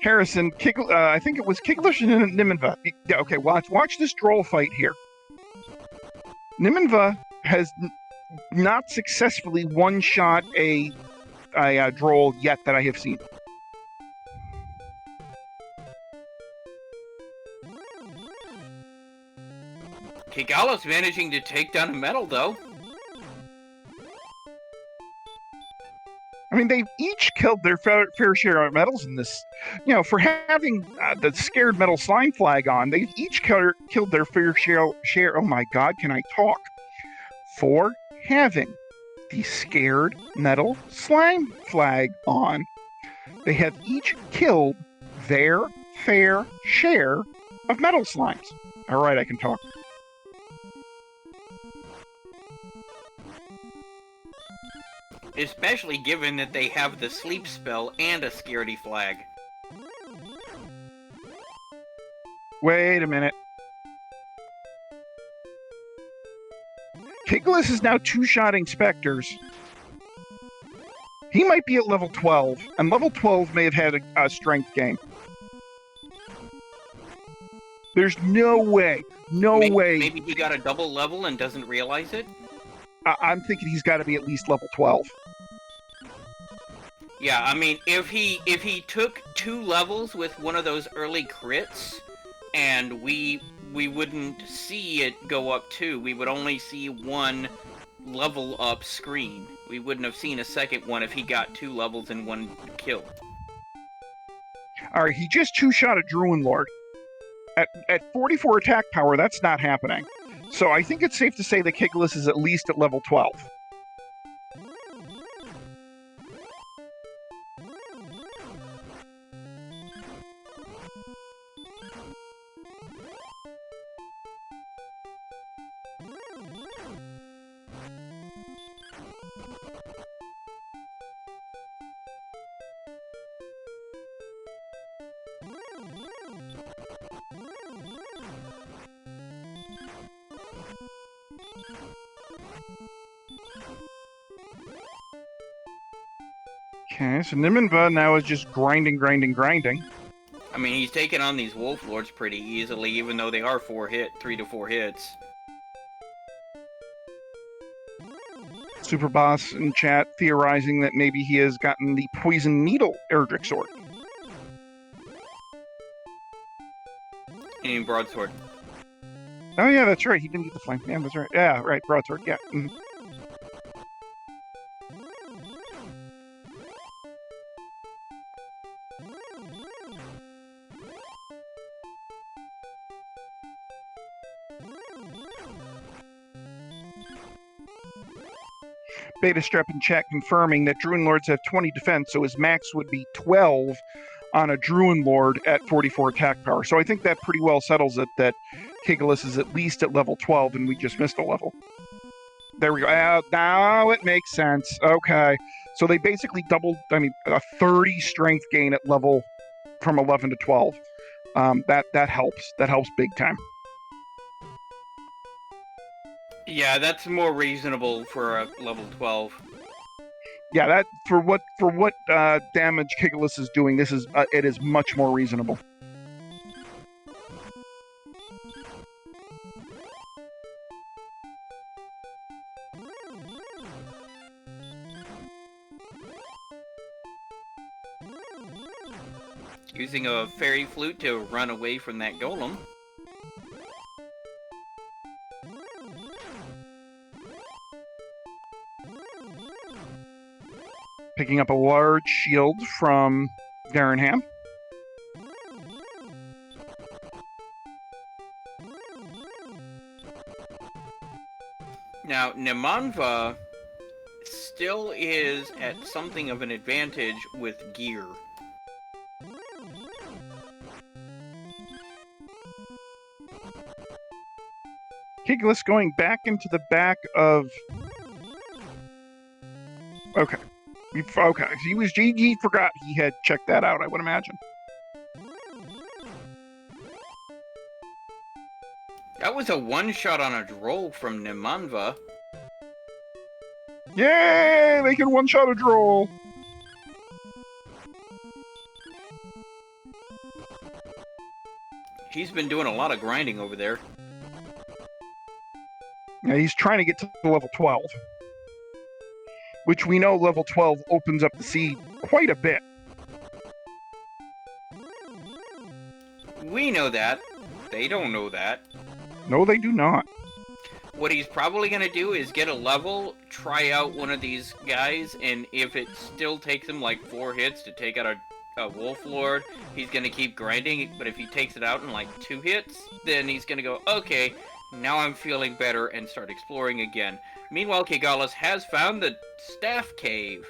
Harrison, I think it was Kigalas and Nimanva. Yeah, okay, watch this droll fight here. Nimanva has not successfully one-shot a droll yet that I have seen. Kigalas managing to take down a medal, though. I mean, they've each killed their fair share of medals in this. You know, for having the scared metal slime flag on, they've each killed their fair share. Oh my God, can I talk? For having the scared metal slime flag on, they have each killed their fair share of metal slimes. All right, I can talk. Especially given that they have the sleep spell and a scaredy flag. Wait a minute. Kigalas is now 2-shotting specters. He might be at level 12, and level 12 may have had a strength gain. There's no way. Maybe he got a double level and doesn't realize it? I'm thinking he's got to be at least level 12. Yeah, I mean, if he took 2 levels with one of those early crits, and we wouldn't see it go up 2, we would only see 1 level up screen. We wouldn't have seen a second one if he got 2 levels in 1 kill. Alright, he just 2-shot a Druid Lord. At 44 attack power, that's not happening. So I think it's safe to say that Kigalas is at least at level 12. Okay, so Nimanva now is just grinding. I mean, he's taking on these wolf lords pretty easily, even though they are 3 to 4 hits. Super Boss in chat theorizing that maybe he has gotten the Poison Needle Erdrick Sword. And broadsword. Oh yeah, that's right. He didn't get the flame. Yeah, that's right. Yeah, right. Broadsword. Yeah. Mm. Beta Strep in chat confirming that Druin Lords have 20 defense, so his max would be 12 on a Druin Lord at 44 attack power. So I think that pretty well settles it that Kigalas is at least at level 12 and we just missed a level. There we go. Now it makes sense. Okay. So they basically doubled, a 30 strength gain at level from 11 to 12. That helps. That helps big time. Yeah, that's more reasonable for a level 12. Yeah, that for what damage Kigalas is doing, it is much more reasonable. Using a fairy flute to run away from that golem. Picking up a large shield from Garenham. Now, Nimanva still is at something of an advantage with gear. Kigalas going back into the back of... Okay. He forgot he had checked that out, I would imagine. That was a one-shot on a droll from Nimanva. Yay! They can one-shot a droll! He's been doing a lot of grinding over there. Yeah, he's trying to get to level 12. Which we know level 12 opens up the seed quite a bit. We know that. They don't know that. No, they do not. What he's probably going to do is get a level, try out one of these guys, and if it still takes him like 4 hits to take out a Wolf Lord, he's going to keep grinding, but if he takes it out in like 2 hits, then he's going to go, okay, now I'm feeling better, and start exploring again. Meanwhile, Kigalas has found the Staff Cave.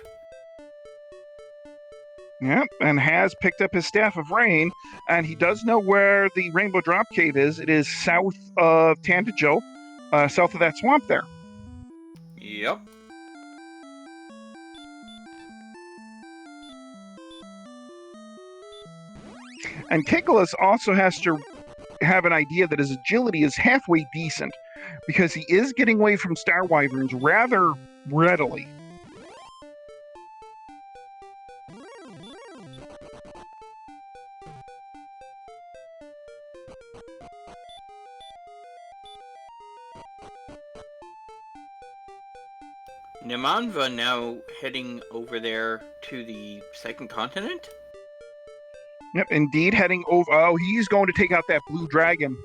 Yep, and has picked up his Staff of Rain, and he does know where the Rainbow Drop Cave is. It is south of Tantajo, south of that swamp there. Yep. And Kigalas also has to have an idea that his agility is halfway decent, because he is getting away from Star Wyverns rather readily. Nimanva now heading over there to the second continent? Yep, indeed, heading over. Oh, he's going to take out that blue dragon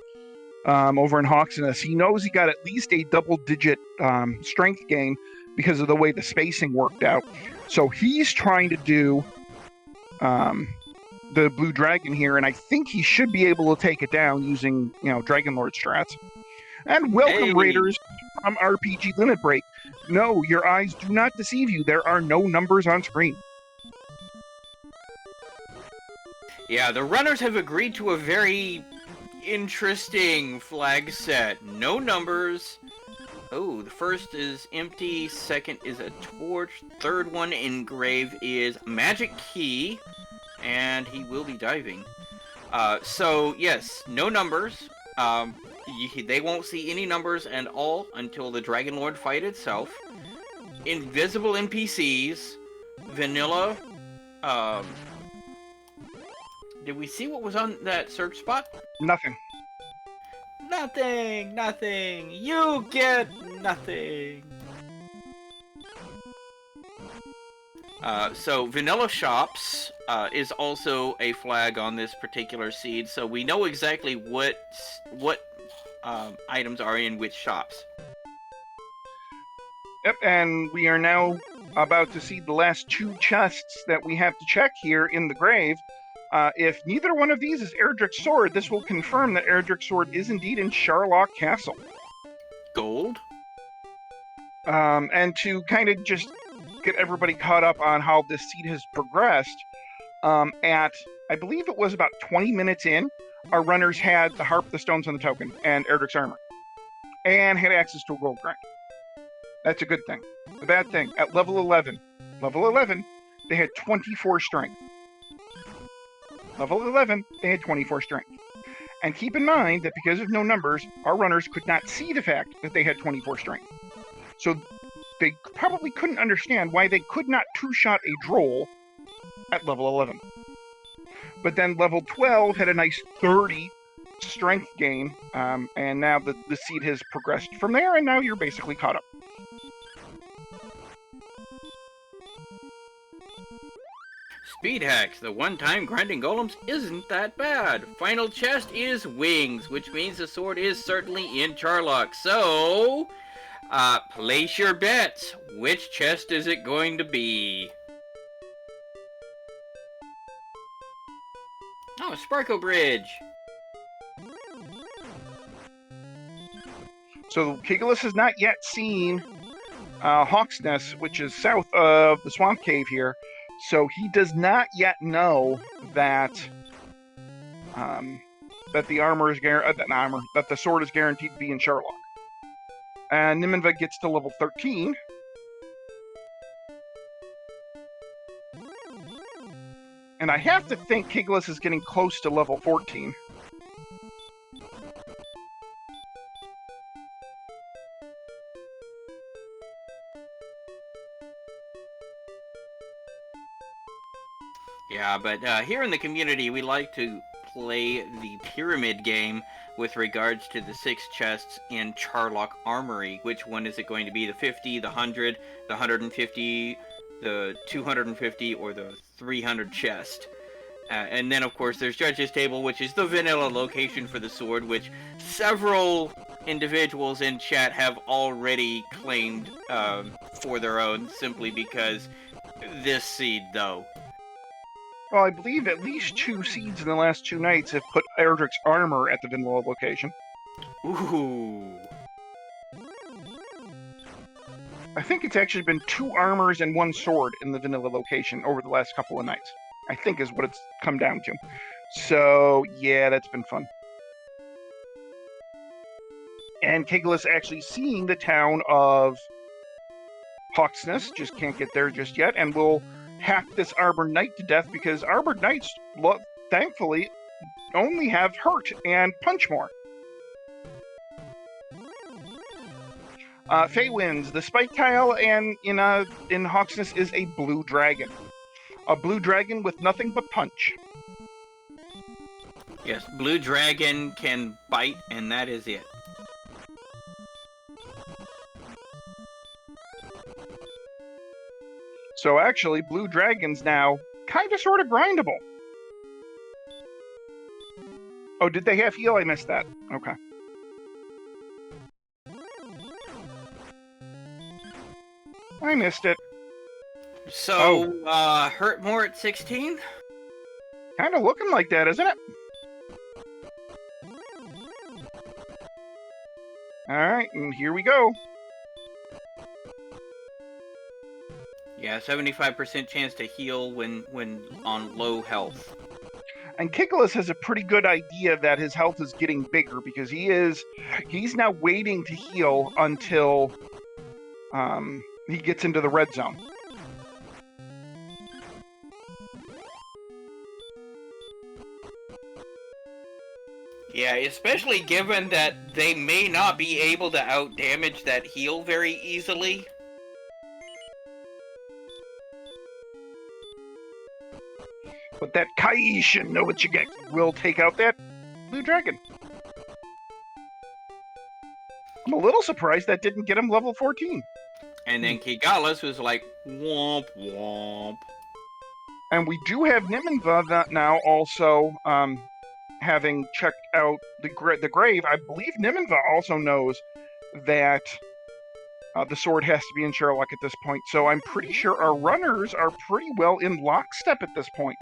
over in Hawksness. He knows he got at least a double-digit strength gain because of the way the spacing worked out. So he's trying to do the blue dragon here, and I think he should be able to take it down using, Dragon Lord strats. And welcome, Raiders, from RPG Limit Break. No, your eyes do not deceive you. There are no numbers on screen. Yeah, the runners have agreed to a very interesting flag set. No numbers. Oh, the first is empty, second is a torch, third one engraved is magic key, and he will be diving. So, yes, no numbers. They won't see any numbers at all until the Dragon Lord fight itself. Invisible NPCs. Vanilla. Did we see what was on that search spot? Nothing. Nothing. You get nothing. So Vanilla Shops is also a flag on this particular seed, so we know exactly what items are in which shops. Yep, and we are now about to see the last 2 chests that we have to check here in the grave. If neither one of these is Erdrick's sword, this will confirm that Erdrick's sword is indeed in Sharlock Castle. Gold? And to kind of just get everybody caught up on how this seed has progressed, at, I believe it was about 20 minutes in, our runners had the harp, the stones, and the token, and Erdrick's armor, and had access to a gold grind. That's a good thing. The bad thing, at level 11, they had 24 strength. Level 11, they had 24 strength. And keep in mind that because of no numbers, our runners could not see the fact that they had 24 strength. So they probably couldn't understand why they could not two-shot a droll at level 11. But then level 12 had a nice 30 strength gain, and now the seed has progressed from there, and now you're basically caught up. Speed hacks. The one-time grinding golems isn't that bad. Final chest is wings, which means the sword is certainly in Charlock. So, place your bets. Which chest is it going to be? Oh, Sparkle Bridge. So Kigalas has not yet seen Hawk's Nest, which is south of the Swamp Cave here. So he does not yet know that that the armor is that the sword is guaranteed to be in Charlock. And Nimanva gets to level 13. And I have to think Kigalas is getting close to level 14. Yeah, but here in the community, we like to play the pyramid game with regards to the 6 chests in Charlock Armory. Which one is it going to be? The 50, the 100, the 150, the 250, or the 300 chest? And then, of course, there's Judge's Table, which is the vanilla location for the sword, which several individuals in chat have already claimed for their own, simply because this seed, though. Well, I believe at least 2 seeds in the last 2 nights have put Erdrick's armor at the vanilla location. Ooh. I think it's actually been 2 armors and 1 sword in the vanilla location over the last couple of nights. I think is what it's come down to. So, yeah, that's been fun. And Kigalas actually seeing the town of Hawksness, just can't get there just yet, and will hack this Arbor Knight to death because Arbor Knights, thankfully, only have hurt and punch more. Faye wins. The spike tile and in Hawksness is a blue dragon. A blue dragon with nothing but punch. Yes, blue dragon can bite, and that is it. So actually, blue dragon's now kind of sort of grindable. Oh, did they have heal? I missed that. Okay. I missed it. So, hurt more at 16? Kind of looking like that, isn't it? Alright, and here we go. Yeah, 75% chance to heal when on low health. And Kigalas has a pretty good idea that his health is getting bigger because he's now waiting to heal until he gets into the red zone. Yeah, especially given that they may not be able to out-damage that heal very easily. But that Kaishin know what you get will take out that blue dragon. I'm a little surprised that didn't get him level 14. And then Kigalas was like, womp womp. And we do have Nimanva now also having checked out the grave. I believe Nimanva also knows that the sword has to be in Sherlock at this point. So I'm pretty sure our runners are pretty well in lockstep at this point.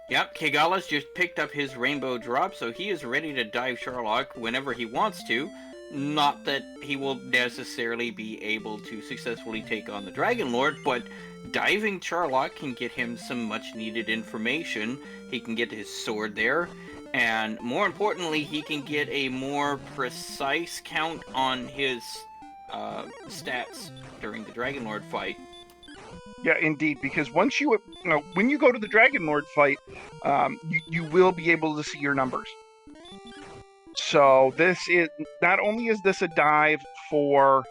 Yep, Kigalas just picked up his rainbow drop, so he is ready to dive Sherlock whenever he wants to. Not that he will necessarily be able to successfully take on the Dragon Lord, but diving Charlock can get him some much needed information. He can get his sword there, and more importantly, he can get a more precise count on his stats during the Dragon Lord fight. Yeah, indeed, because once you know, when you go to the Dragon Lord fight, you will be able to see your numbers. So this is, not only is this a dive for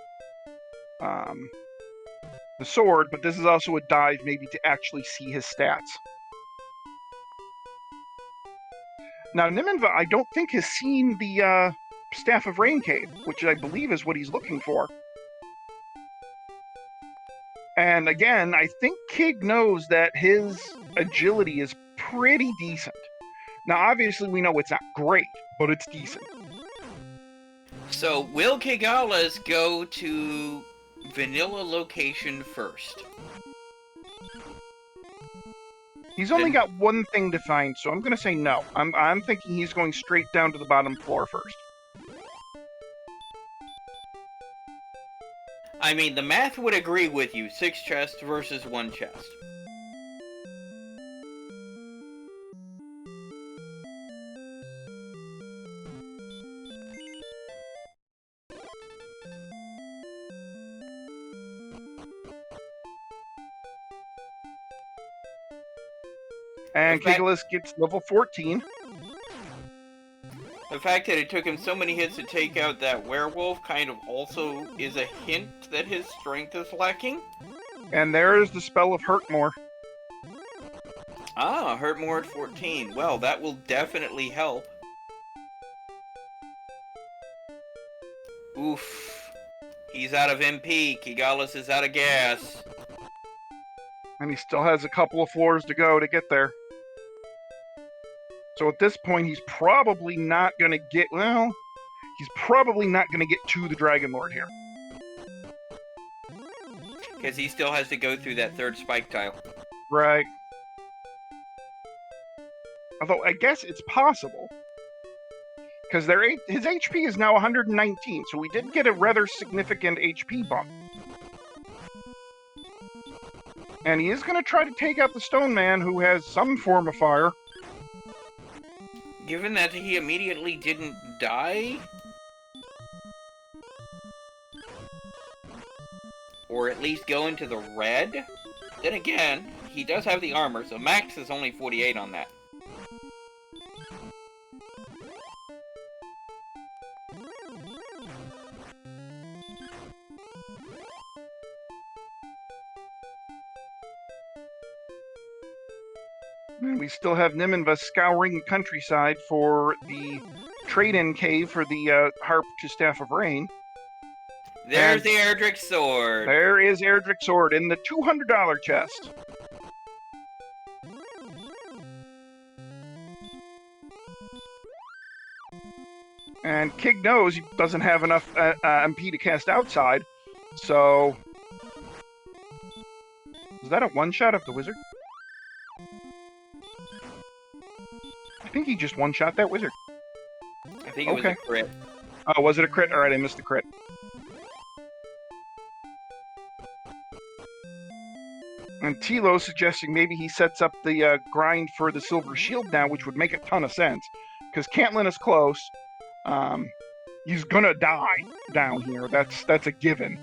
the sword, but this is also a dive maybe to actually see his stats. Now, Nimanva, I don't think has seen the Staff of Rain Cave, which I believe is what he's looking for. And again, I think Kig knows that his agility is pretty decent. Now, obviously, we know it's not great, but it's decent. So, will Kigalas go to vanilla location first? He's only got one thing to find, so I'm going to say no. I'm thinking he's going straight down to the bottom floor first. I mean, the math would agree with you. 6 chests versus 1 chest. And Kigalas gets level 14. The fact that it took him so many hits to take out that werewolf kind of also is a hint that his strength is lacking. And there is the spell of Hurt More. Ah, Hurt More at 14. Well, that will definitely help. Oof. He's out of MP. Kigalas is out of gas. And he still has a couple of floors to go to get there. So at this point, he's probably not going to get, well, he's probably not going to get to the Dragon Lord here. Because he still has to go through that 3rd spike tile. Right. Although, I guess it's possible. Because his HP is now 119, so we did get a rather significant HP bump. And he is going to try to take out the Stone Man, who has some form of fire. Given that he immediately didn't die? Or at least go into the red? Then again, he does have the armor, so max is only 48 on that. And we still have Nimanva scouring the countryside for the trade-in cave for the harp to Staff of Rain. There's the Erdrick sword. There is Erdrick sword in the $200 chest. And Kig knows he doesn't have enough MP to cast outside, so... Is that a one-shot of the wizard? I think he just one-shot that wizard. I think it was a crit. Oh, was it a crit? Alright, I missed the crit. And Tilo suggesting maybe he sets up the grind for the Silver Shield now, which would make a ton of sense. Because Cantlin is close. He's gonna die down here. That's a given.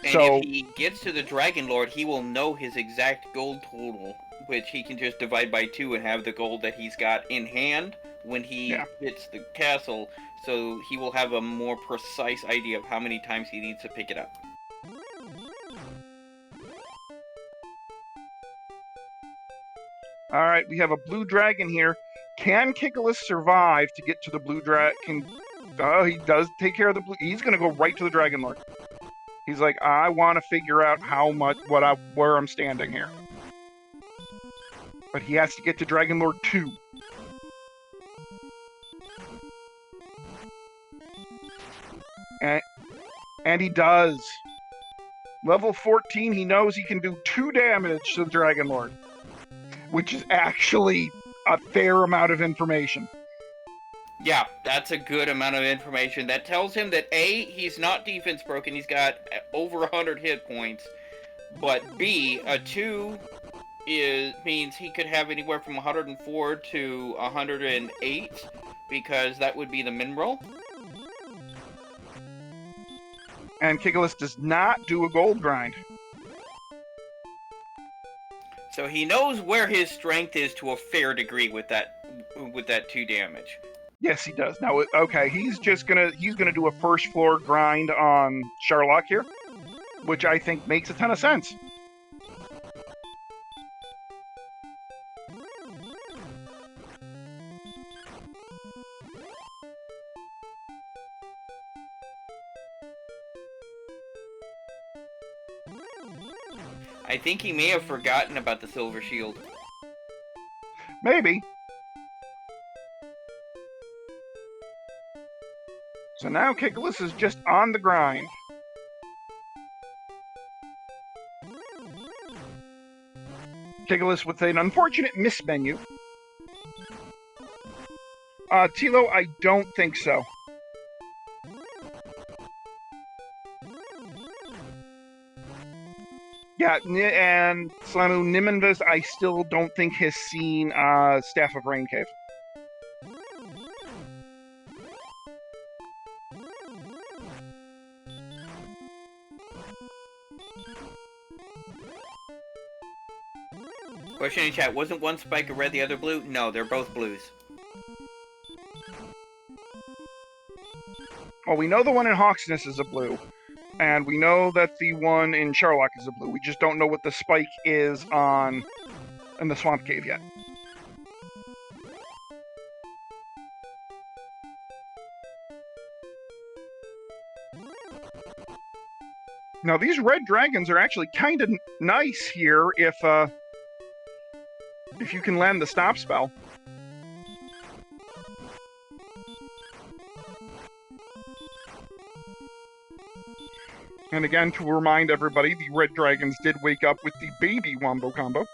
And so, if he gets to the Dragon Lord, he will know his exact gold total, which he can just divide by 2 and have the gold that he's got in hand when he hits the castle, so he will have a more precise idea of how many times he needs to pick it up. Alright, we have a blue dragon here. Can Kigalas survive to get to the blue dragon? Oh, he does take care of the blue. He's gonna go right to the Dragon Lord. He's like, I want to figure out how much, where I'm standing here. But he has to get to Dragon Lord 2. And he does. Level 14, he knows he can do 2 damage to the Dragon Lord. Which is actually a fair amount of information. Yeah, that's a good amount of information. That tells him that A, he's not defense broken, he's got over 100 hit points, but B, a 2 means he could have anywhere from 104 to 108, because that would be the min roll. And Kigalas does not do a gold grind. So he knows where his strength is to a fair degree with that 2 damage. Yes, he does. Now, okay, he's gonna do a first floor grind on Sherlock here, which I think makes a ton of sense. I think he may have forgotten about the silver shield. Maybe. So now Kigalas is just on the grind. Kigalas with an unfortunate miss menu. Tilo, I don't think so. Yeah, and Slamu Nimanva's I still don't think has seen Staff of Rain Cave. Question in chat, wasn't one spike a red, the other blue? No, they're both blues. Well, we know the one in Hawksness is a blue, and we know that the one in Sherlock is a blue. We just don't know what the spike is in the Swamp Cave yet. Now, these red dragons are actually kind of nice here if you can land the stop spell. And again, to remind everybody, the red dragons did wake up with the baby Wombo combo.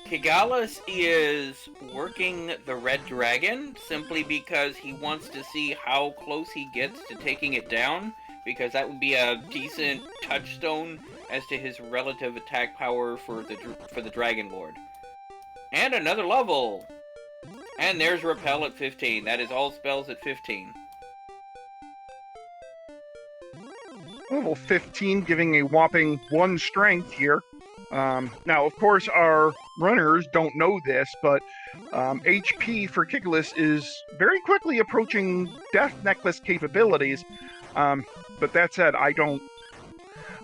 Kigalas is working the red dragon simply because he wants to see how close he gets to taking it down, because that would be a decent touchstone as to his relative attack power for the Dragon Lord. And another level! And there's Repel at 15. That is all spells at 15. Level 15, giving a whopping 1 strength here. Now, of course, our runners don't know this, but HP for Kigalas is very quickly approaching Death Necklace capabilities. But that said,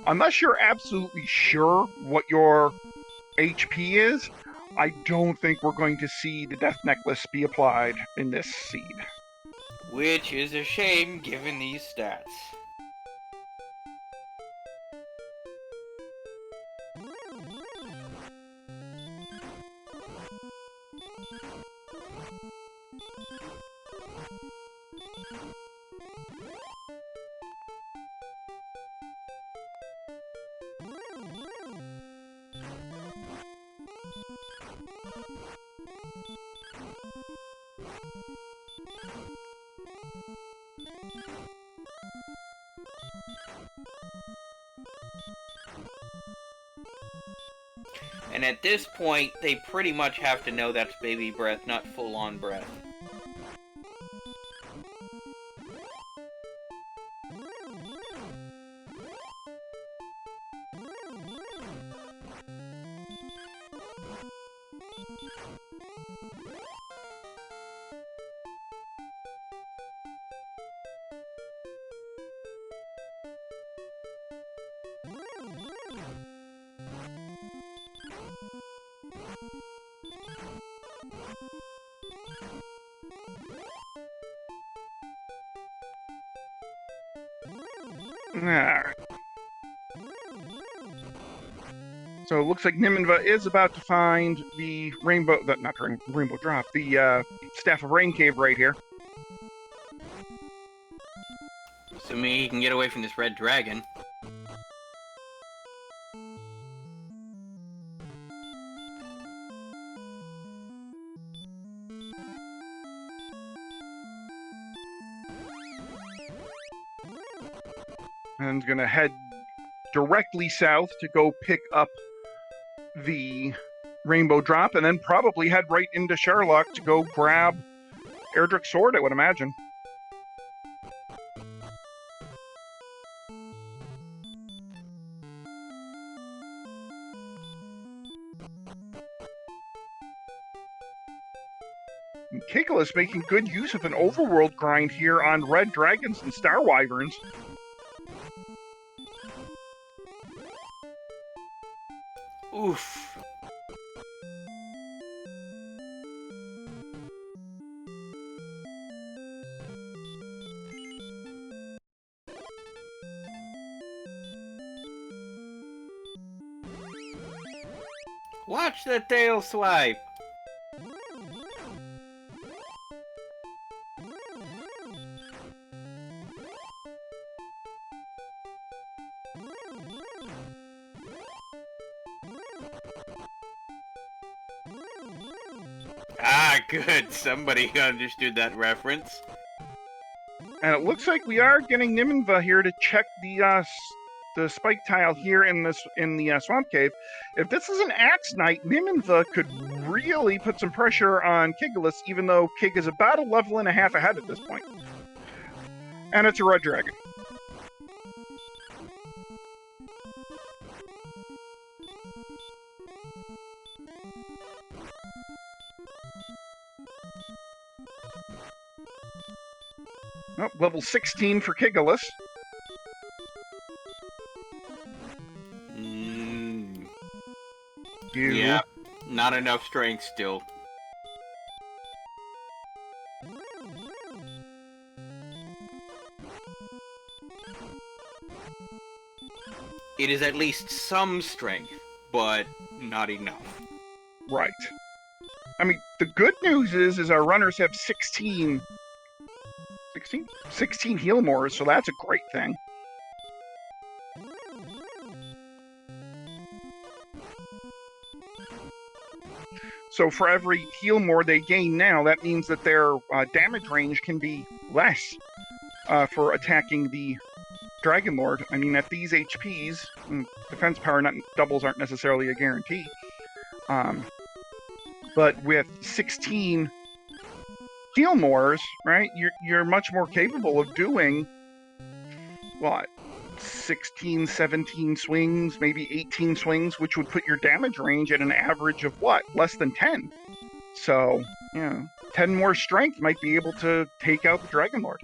unless you're absolutely sure what your HP is, I don't think we're going to see the Death Necklace be applied in this seed. Which is a shame given these stats. And at this point, they pretty much have to know that's baby breath, not full-on breath. Ah. So it looks like Nimanva is about to find the rainbow, not rainbow drop, the Staff of Rain cave right here. Assuming he can get away from this red dragon. And going to head directly south to go pick up the rainbow drop, and then probably head right into Sherlock to go grab Erdrick's sword, I would imagine. Kigalas making good use of an overworld grind here on red dragons and star wyverns. Oof. Watch the tail swipe. Ah, good. Somebody understood that reference. And it looks like we are getting Nimanva here to check the spike tile here in the swamp cave. If this is an Axe Knight, Nimanva could really put some pressure on Kigalas, even though Kig is about a level and a half ahead at this point. And it's a red dragon. Oh, level 16 for Kigalas. Yeah, not enough strength still. It is at least some strength, but not enough. Right. I mean, the good news is our runners have 16 heal mores, so that's a great thing. So for every heal more they gain now, that means that their damage range can be less for attacking the Dragon Lord. I mean, at these HPs, defense power doubles aren't necessarily a guarantee. But with 16 heal mores, right, you're much more capable of doing, what, 16, 17 swings, maybe 18 swings, which would put your damage range at an average of what? Less than 10. So, 10 more strength might be able to take out the Dragon Lord.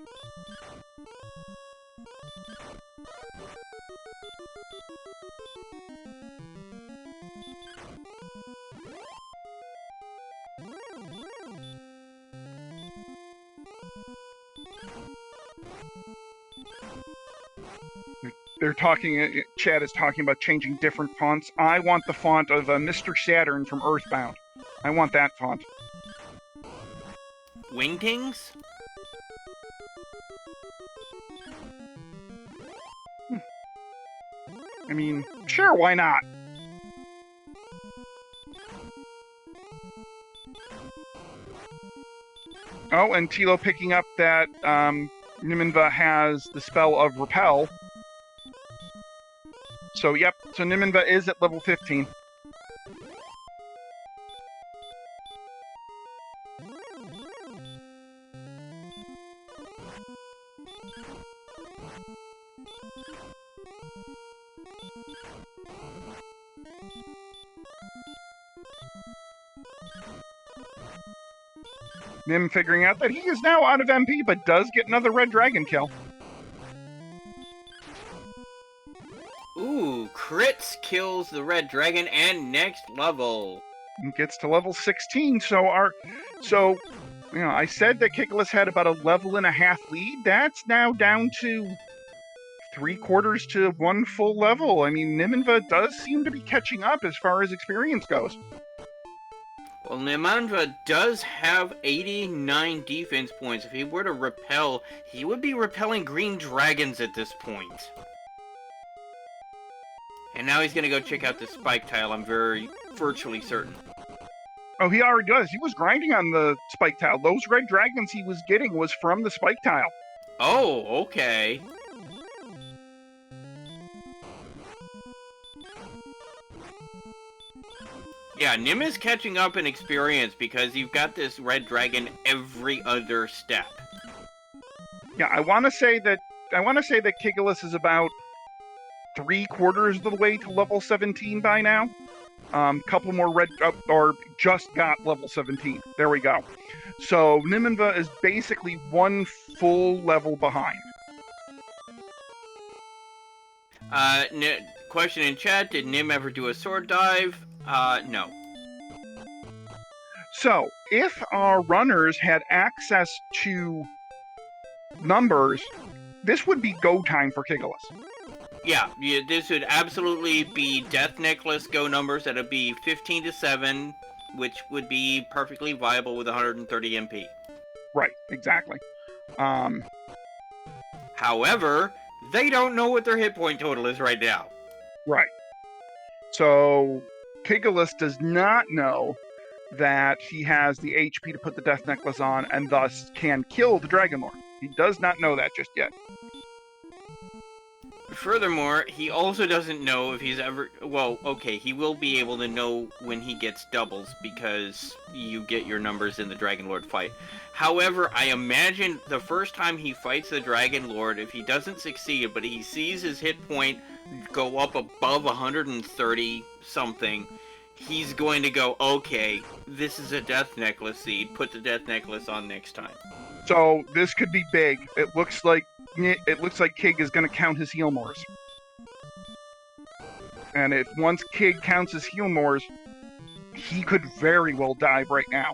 They're talking, Chad is talking about changing different fonts. I want the font of Mr. Saturn from Earthbound. I want that font. Wingtings? I mean, sure, why not? Oh, and Tilo picking up that Nimanva has the spell of Repel. So, yep, so Nimanva is at level 15. Nim figuring out that he is now out of MP, but does get another red dragon kill. Ooh, crits kills the red dragon and next level. And gets to level 16, so I said that Kigalas had about a level and a half lead. That's now down to 3/4 to 1 full level. I mean, Nimanva does seem to be catching up as far as experience goes. Well, Nimanva does have 89 defense points. If he were to repel, he would be repelling green dragons at this point. And now he's gonna go check out the spike tile, I'm virtually certain. Oh, he already does. He was grinding on the spike tile. Those red dragons he was getting was from the spike tile. Oh, okay. Yeah, Nim is catching up in experience because you've got this red dragon every other step. Yeah, I want to say that Kigalas is about 3/4 of the way to level 17 by now. Couple more or just got level 17. There we go. So Nimanva is basically 1 full level behind. Question in chat, did Nim ever do a sword dive? No. So, if our runners had access to numbers, this would be go time for Kigalas. Yeah, this would absolutely be Death Necklace go numbers. That'd be 15 to 7, which would be perfectly viable with 130 MP. Right, exactly. However, they don't know what their hit point total is right now. Right. So, Kigalas does not know that he has the HP to put the Death Necklace on and thus can kill the Dragon Lord. He does not know that just yet. Furthermore, he also doesn't know if he's ever... Well, okay, he will be able to know when he gets doubles because you get your numbers in the Dragon Lord fight. However, I imagine the first time he fights the Dragon Lord, if he doesn't succeed, but he sees his hit point go up above 130 something, he's going to go, okay, this is a Death Necklace seed, put the Death Necklace on next time. So this could be big. It looks like Kig is going to count his heal mores. And if once Kig counts his heal mores, he could very well dive right now.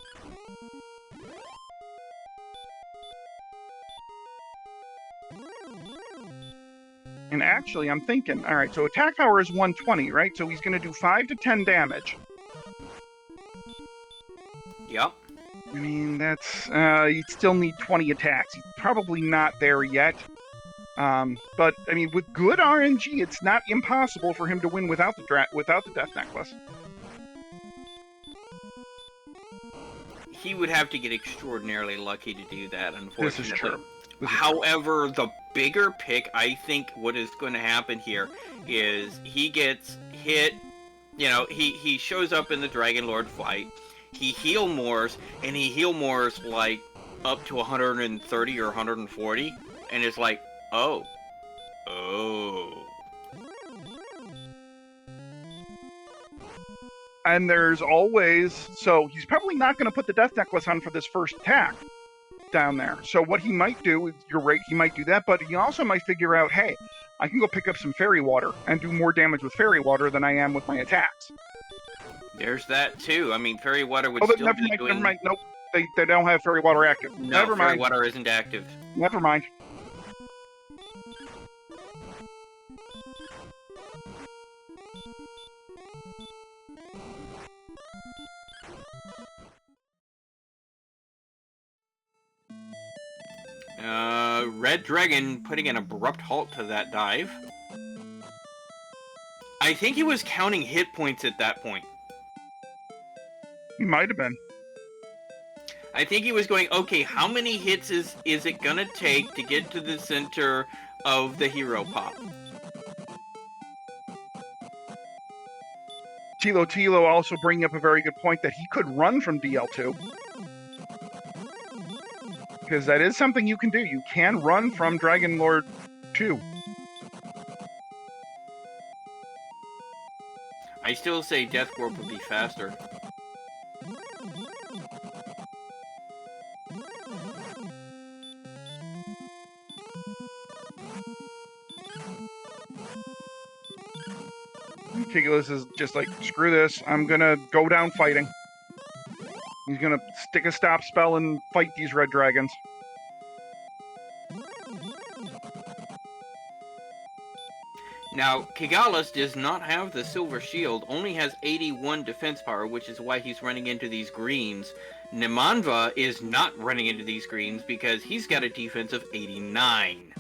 And actually, I'm thinking, all right, so attack power is 120, right? So he's going to do 5 to 10 damage. Yep. I mean, that's, you'd still need 20 attacks. He's probably not there yet. But, I mean, with good RNG, it's not impossible for him to win without the Death Necklace. He would have to get extraordinarily lucky to do that, unfortunately. This is true. However, the bigger pick, I think what is going to happen here is he gets hit, you know, he shows up in the Dragon Lord fight, he heal mores, and he heal mores like up to 130 or 140, and it's like, oh. And there's always, so he's probably not going to put the Death Necklace on for this first attack down there. So what he might do, you're right, he might do that, but he also might figure out, hey, I can go pick up some fairy water and do more damage with fairy water than I am with my attacks. There's that too. I mean, fairy water would still never mind. Nope, they don't have fairy water active. No, never mind. Fairy water isn't active. Never mind. Red Dragon putting an abrupt halt to that dive. I think he was counting hit points at that point. He might have been. I think he was going, okay, how many hits is it gonna take to get to the center of the hero pop? Tilo also bringing up a very good point that he could run from DL2. Because that is something you can do. You can run from Dragon Lord 2. I still say Death Warp would be faster. Kigalas is just like, screw this, I'm gonna go down fighting. He's gonna stick a stop spell and fight these red dragons. Now, Kigalas does not have the silver shield, only has 81 defense power, which is why he's running into these greens. Nimanva is not running into these greens because he's got a defense of 89.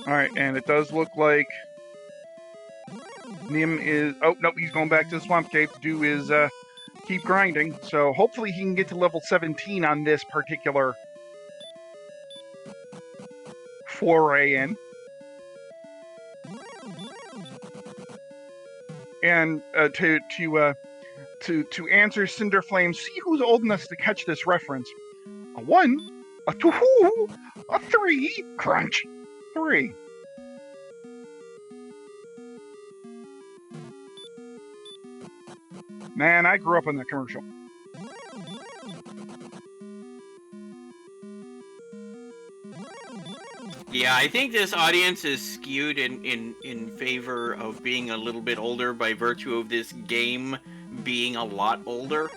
Alright, and it does look like Nim is... Oh, no, he's going back to the Swamp Cave to do his, keep grinding. So hopefully he can get to level 17 on this particular foray in. And to answer Cinderflame, see who's old enough to catch this reference. A 1, a 2, a 3, crunch, 3. Man, I grew up on that commercial. Yeah, I think this audience is skewed in favor of being a little bit older by virtue of this game being a lot older.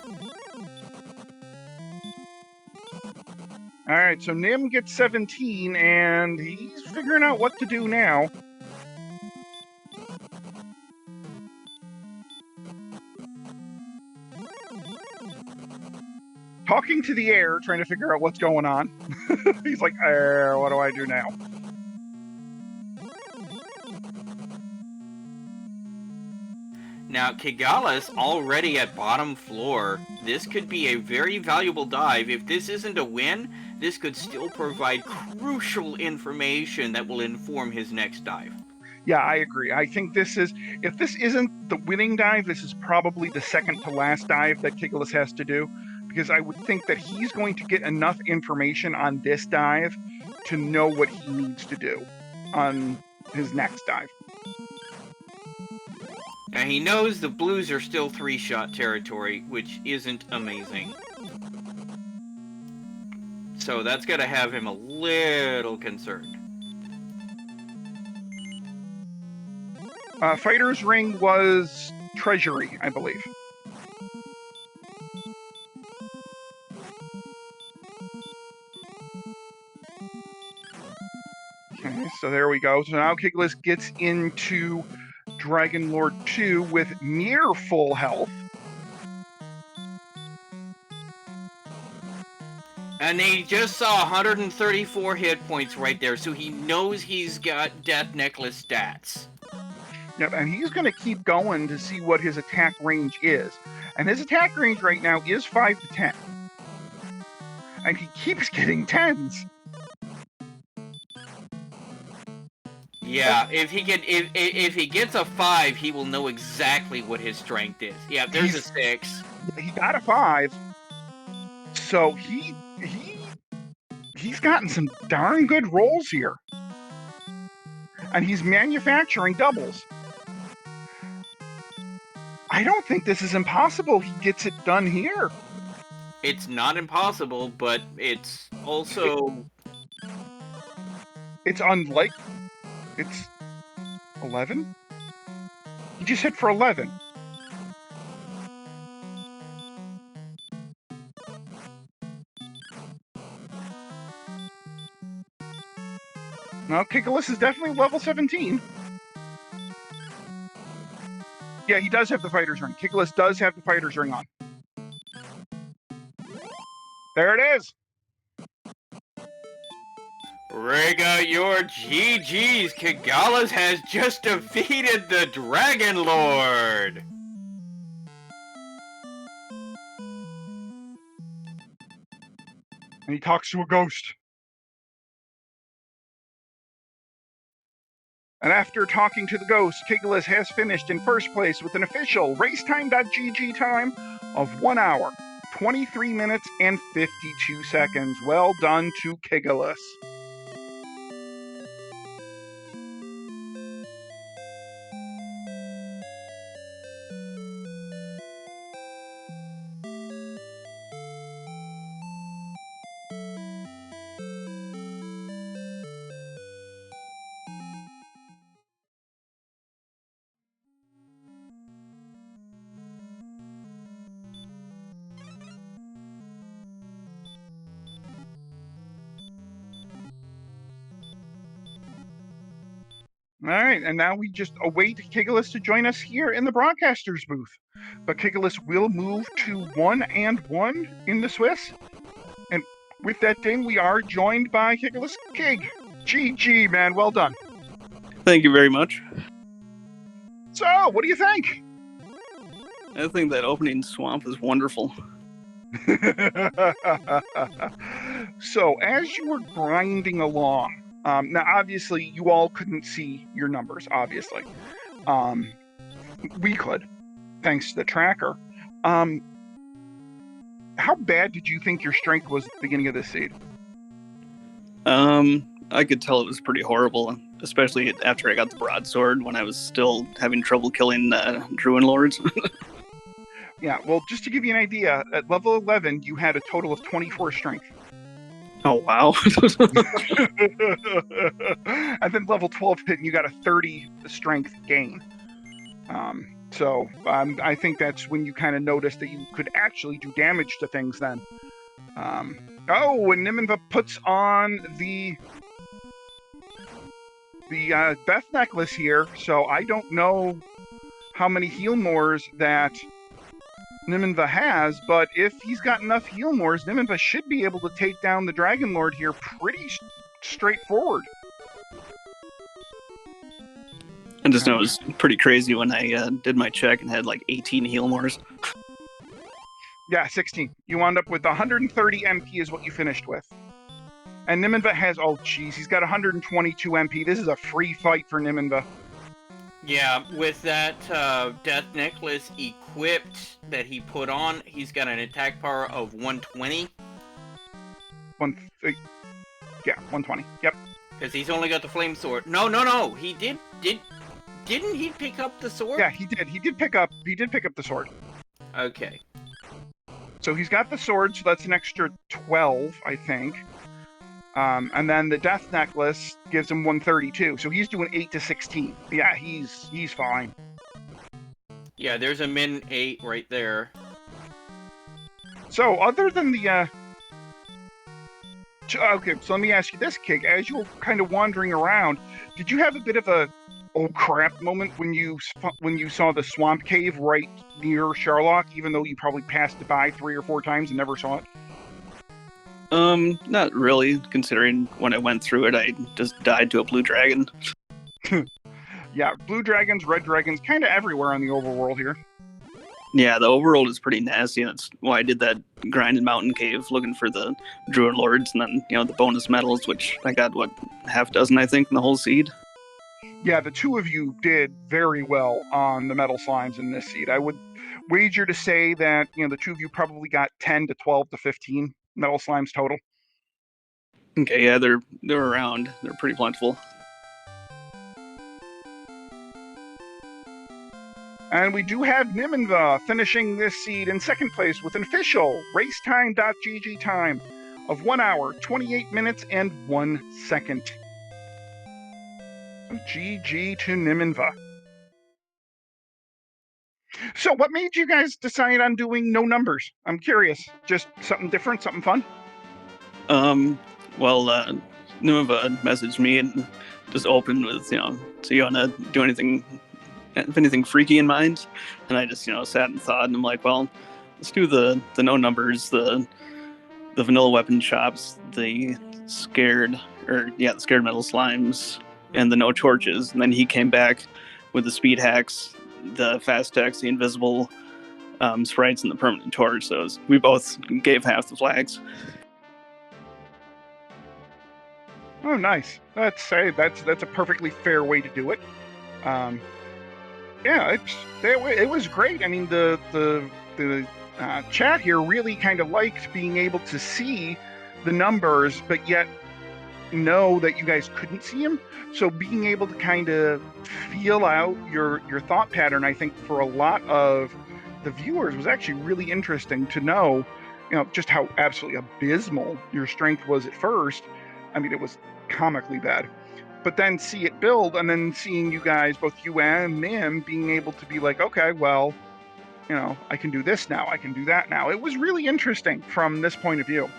Alright, so Nim gets 17, and he's figuring out what to do now. Talking to the air, trying to figure out what's going on. He's like, what do I do now? Now, Kigalas already at bottom floor. This could be a very valuable dive. If this isn't a win, this could still provide crucial information that will inform his next dive. Yeah, I agree. I think this is, if this isn't the winning dive, this is probably the second to last dive that Kigalas has to do, because I would think that he's going to get enough information on this dive to know what he needs to do on his next dive. And he knows the blues are still 3-shot territory, which isn't amazing. So that's gotta have him a little concerned. Fighter's Ring was Treasury, I believe. Okay, so there we go. So now Kigalas gets into Dragon Lord 2 with near full health. And he just saw 134 hit points right there, so he knows he's got Death Necklace stats. Yep, and he's going to keep going to see what his attack range is. And his attack range right now is 5 to 10. And he keeps getting 10s. Yeah, if he gets a 5, he will know exactly what his strength is. Yeah, there's a 6. He got a 5. So he's gotten some darn good rolls here. And he's manufacturing doubles. I don't think this is impossible. He gets it done here. It's not impossible, but it's also... It's unlikely. It's 11? He just hit for 11. No, Kigalas is definitely level 17. Yeah, he does have the fighter's ring. Kigalas does have the fighter's ring on. There it is. Rig out your GGs. Kigalas has just defeated the Dragon Lord. And he talks to a ghost. And after talking to the ghost, Kigalas has finished in first place with an official racetime.gg time of 1 hour, 23 minutes, and 52 seconds. Well done to Kigalas. All right, and now we just await Kigalas to join us here in the broadcaster's booth. But Kigalas will move to 1 and 1 in the Swiss. And with that ding, we are joined by Kigalas. Kig, GG, man, well done. Thank you very much. So, what do you think? I think that opening swamp is wonderful. So, as you were grinding along, now obviously you all couldn't see your numbers, obviously. We could, thanks to the tracker. How bad did you think your strength was at the beginning of this seed? I could tell it was pretty horrible, especially after I got the broadsword when I was still having trouble killing Druid Lords. Yeah, well, just to give you an idea, at level 11, you had a total of 24 strength. Oh, wow. And then level 12 hit, and you got a 30 strength gain. So I think that's when you kind of noticed that you could actually do damage to things then. And Nimanva puts on the death necklace here, so I don't know how many heal mores that Nimanva has, but if he's got enough heal mores, Nimanva should be able to take down the Dragon Lord here pretty straightforward. I just know it was pretty crazy when I did my check and had like 18 heal mores. Yeah, 16. You wound up with 130 MP is what you finished with. And Nimanva has, he's got 122 MP. This is a free fight for Nimanva. Yeah, with that death necklace equipped that he put on, he's got an attack power of 120. 120. Yep. Because he's only got the flame sword. No. He didn't he pick up the sword? Yeah, he did. He did pick up the sword. Okay. So he's got the sword, so that's an extra 12, I think. And then the death necklace gives him 132. So he's doing 8 to 16. Yeah, he's fine. Yeah, there's a min 8 right there. So other than the okay, so let me ask you this, Kig. As you were kind of wandering around, did you have a bit of a oh crap moment when you saw the swamp cave right near Sherlock, even though you probably passed it by 3 or 4 times and never saw it? Not really, considering when I went through it, I just died to a blue dragon. Yeah, blue dragons, red dragons, kind of everywhere on the overworld here. Yeah, the overworld is pretty nasty, and that's why I did that grind in Mountain Cave, looking for the Druid Lords, and then, the bonus medals, which I got, half dozen, I think, in the whole seed. Yeah, the two of you did very well on the metal slimes in this seed. I would wager to say that, the two of you probably got 10 to 12 to 15 metal slimes total. Okay, yeah, they're around. They're pretty plentiful. And we do have Nimanva finishing this seed in second place with an official racetime.gg time of 1 hour, 28 minutes, and 1 second. GG to Nimanva. So what made you guys decide on doing no numbers? I'm curious. Just something different, something fun? Nimanva messaged me and just opened with, so you want to do anything freaky in mind? And I just, sat and thought, and I'm like, well, let's do the no numbers, the vanilla weapon shops, the scared metal slimes, and the no torches. And then he came back with the speed hacks, the fast text, the invisible sprites, and the permanent torch. So we both gave half the flags. Oh, nice. That's a perfectly fair way to do it. Yeah, it was great. I mean, the chat here really kind of liked being able to see the numbers, but yet know that you guys couldn't see them. So being able to kind of feel out your thought pattern, I think for a lot of the viewers was actually really interesting to know, just how absolutely abysmal your strength was at first. I mean, it was comically bad. But then see it build, and then seeing you guys, both you and Nim, being able to be like, okay, well, I can do this now, I can do that now. It was really interesting from this point of view.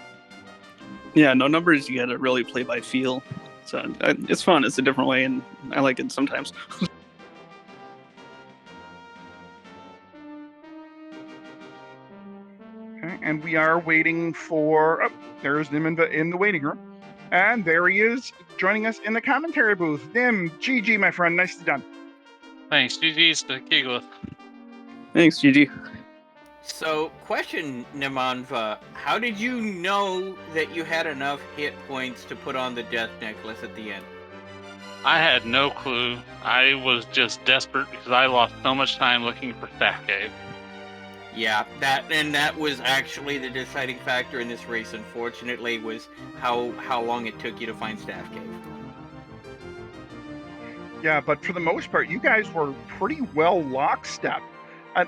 Yeah, no numbers, you gotta really play by feel. So it's fun. It's a different way, and I like it sometimes. Okay, and we are waiting for. Oh, there's Nimanva in the waiting room, and there he is joining us in the commentary booth. Nim, GG, my friend, nicely done. Thanks. GG's to Kigalas. Thanks, GG. So, question, Nimanva, how did you know that you had enough hit points to put on the death necklace at the end? I had no clue. I was just desperate because I lost so much time looking for Staff Cave. Yeah, that was actually the deciding factor in this race, unfortunately, was how long it took you to find Staff Cave. Yeah, but for the most part, you guys were pretty well lockstep.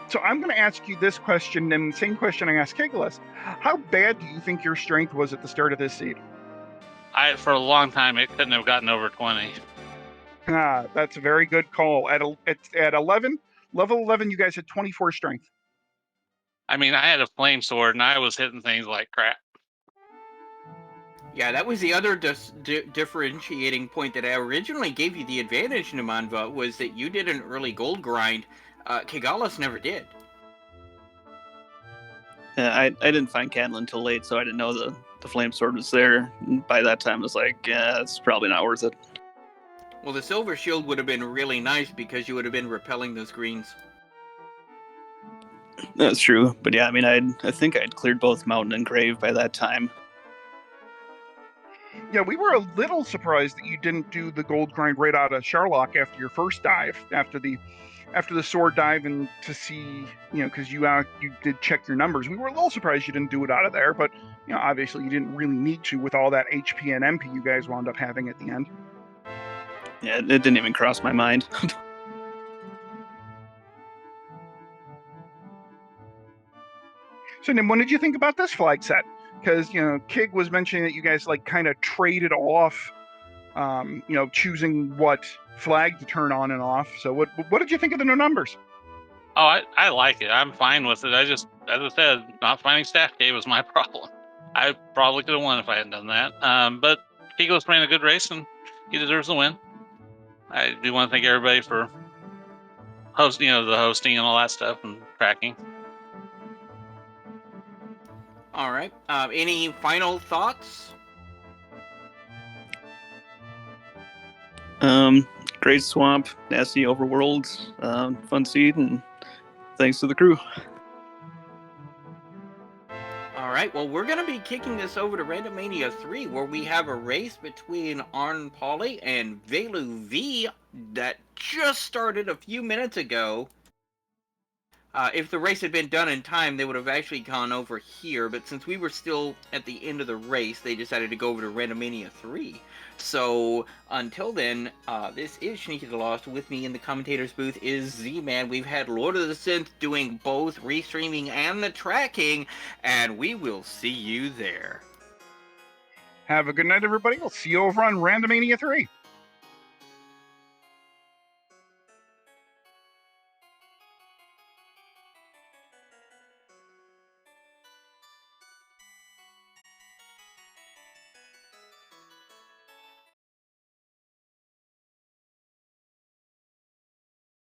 So I'm going to ask you this question, and the same question I asked Kigalas. How bad do you think your strength was at the start of this seed? For a long time, it couldn't have gotten over 20. That's a very good call. At 11, level 11, you guys had 24 strength. I mean, I had a flame sword, and I was hitting things like crap. Yeah, that was the other differentiating point that I originally gave you the advantage, Nimanva, was that you did an early gold grind. Kigalas never did. I didn't find Catelyn until late, so I didn't know the flame sword was there. And by that time, I was like, yeah, it's probably not worth it. Well, the silver shield would have been really nice because you would have been repelling those greens. That's true, but yeah, I mean, I think I'd cleared both mountain and grave by that time. Yeah, we were a little surprised that you didn't do the gold grind right out of Sherlock after your first dive, after the sword dive, and to see, because you did check your numbers. We were a little surprised you didn't do it out of there, but obviously you didn't really need to with all that HP and MP you guys wound up having at the end. Yeah, it didn't even cross my mind. So, Nim, what did you think about this flag set? Because Kig was mentioning that you guys kind of traded off, choosing what flag to turn on and off. So, what did you think of the new numbers? Oh, I like it. I'm fine with it. I just, as I said, not finding Staff Cave was my problem. I probably could have won if I hadn't done that. But Kigalas ran a good race, and he deserves the win. I do want to thank everybody for hosting, the hosting and all that stuff and tracking. All right. Any final thoughts? Great swamp, nasty overworld, fun seed, and thanks to the crew. All right. Well, we're going to be kicking this over to Randomania 3, where we have a race between Arn Polly and Velu V that just started a few minutes ago. If the race had been done in time, they would have actually gone over here, but since we were still at the end of the race, they decided to go over to Randomania 3. So, until then, this is Sneaky the Lost. With me in the commentator's booth is Z-Man. We've had Lord of the Synth doing both restreaming and the tracking, and we will see you there. Have a good night, everybody. We'll see you over on Randomania 3.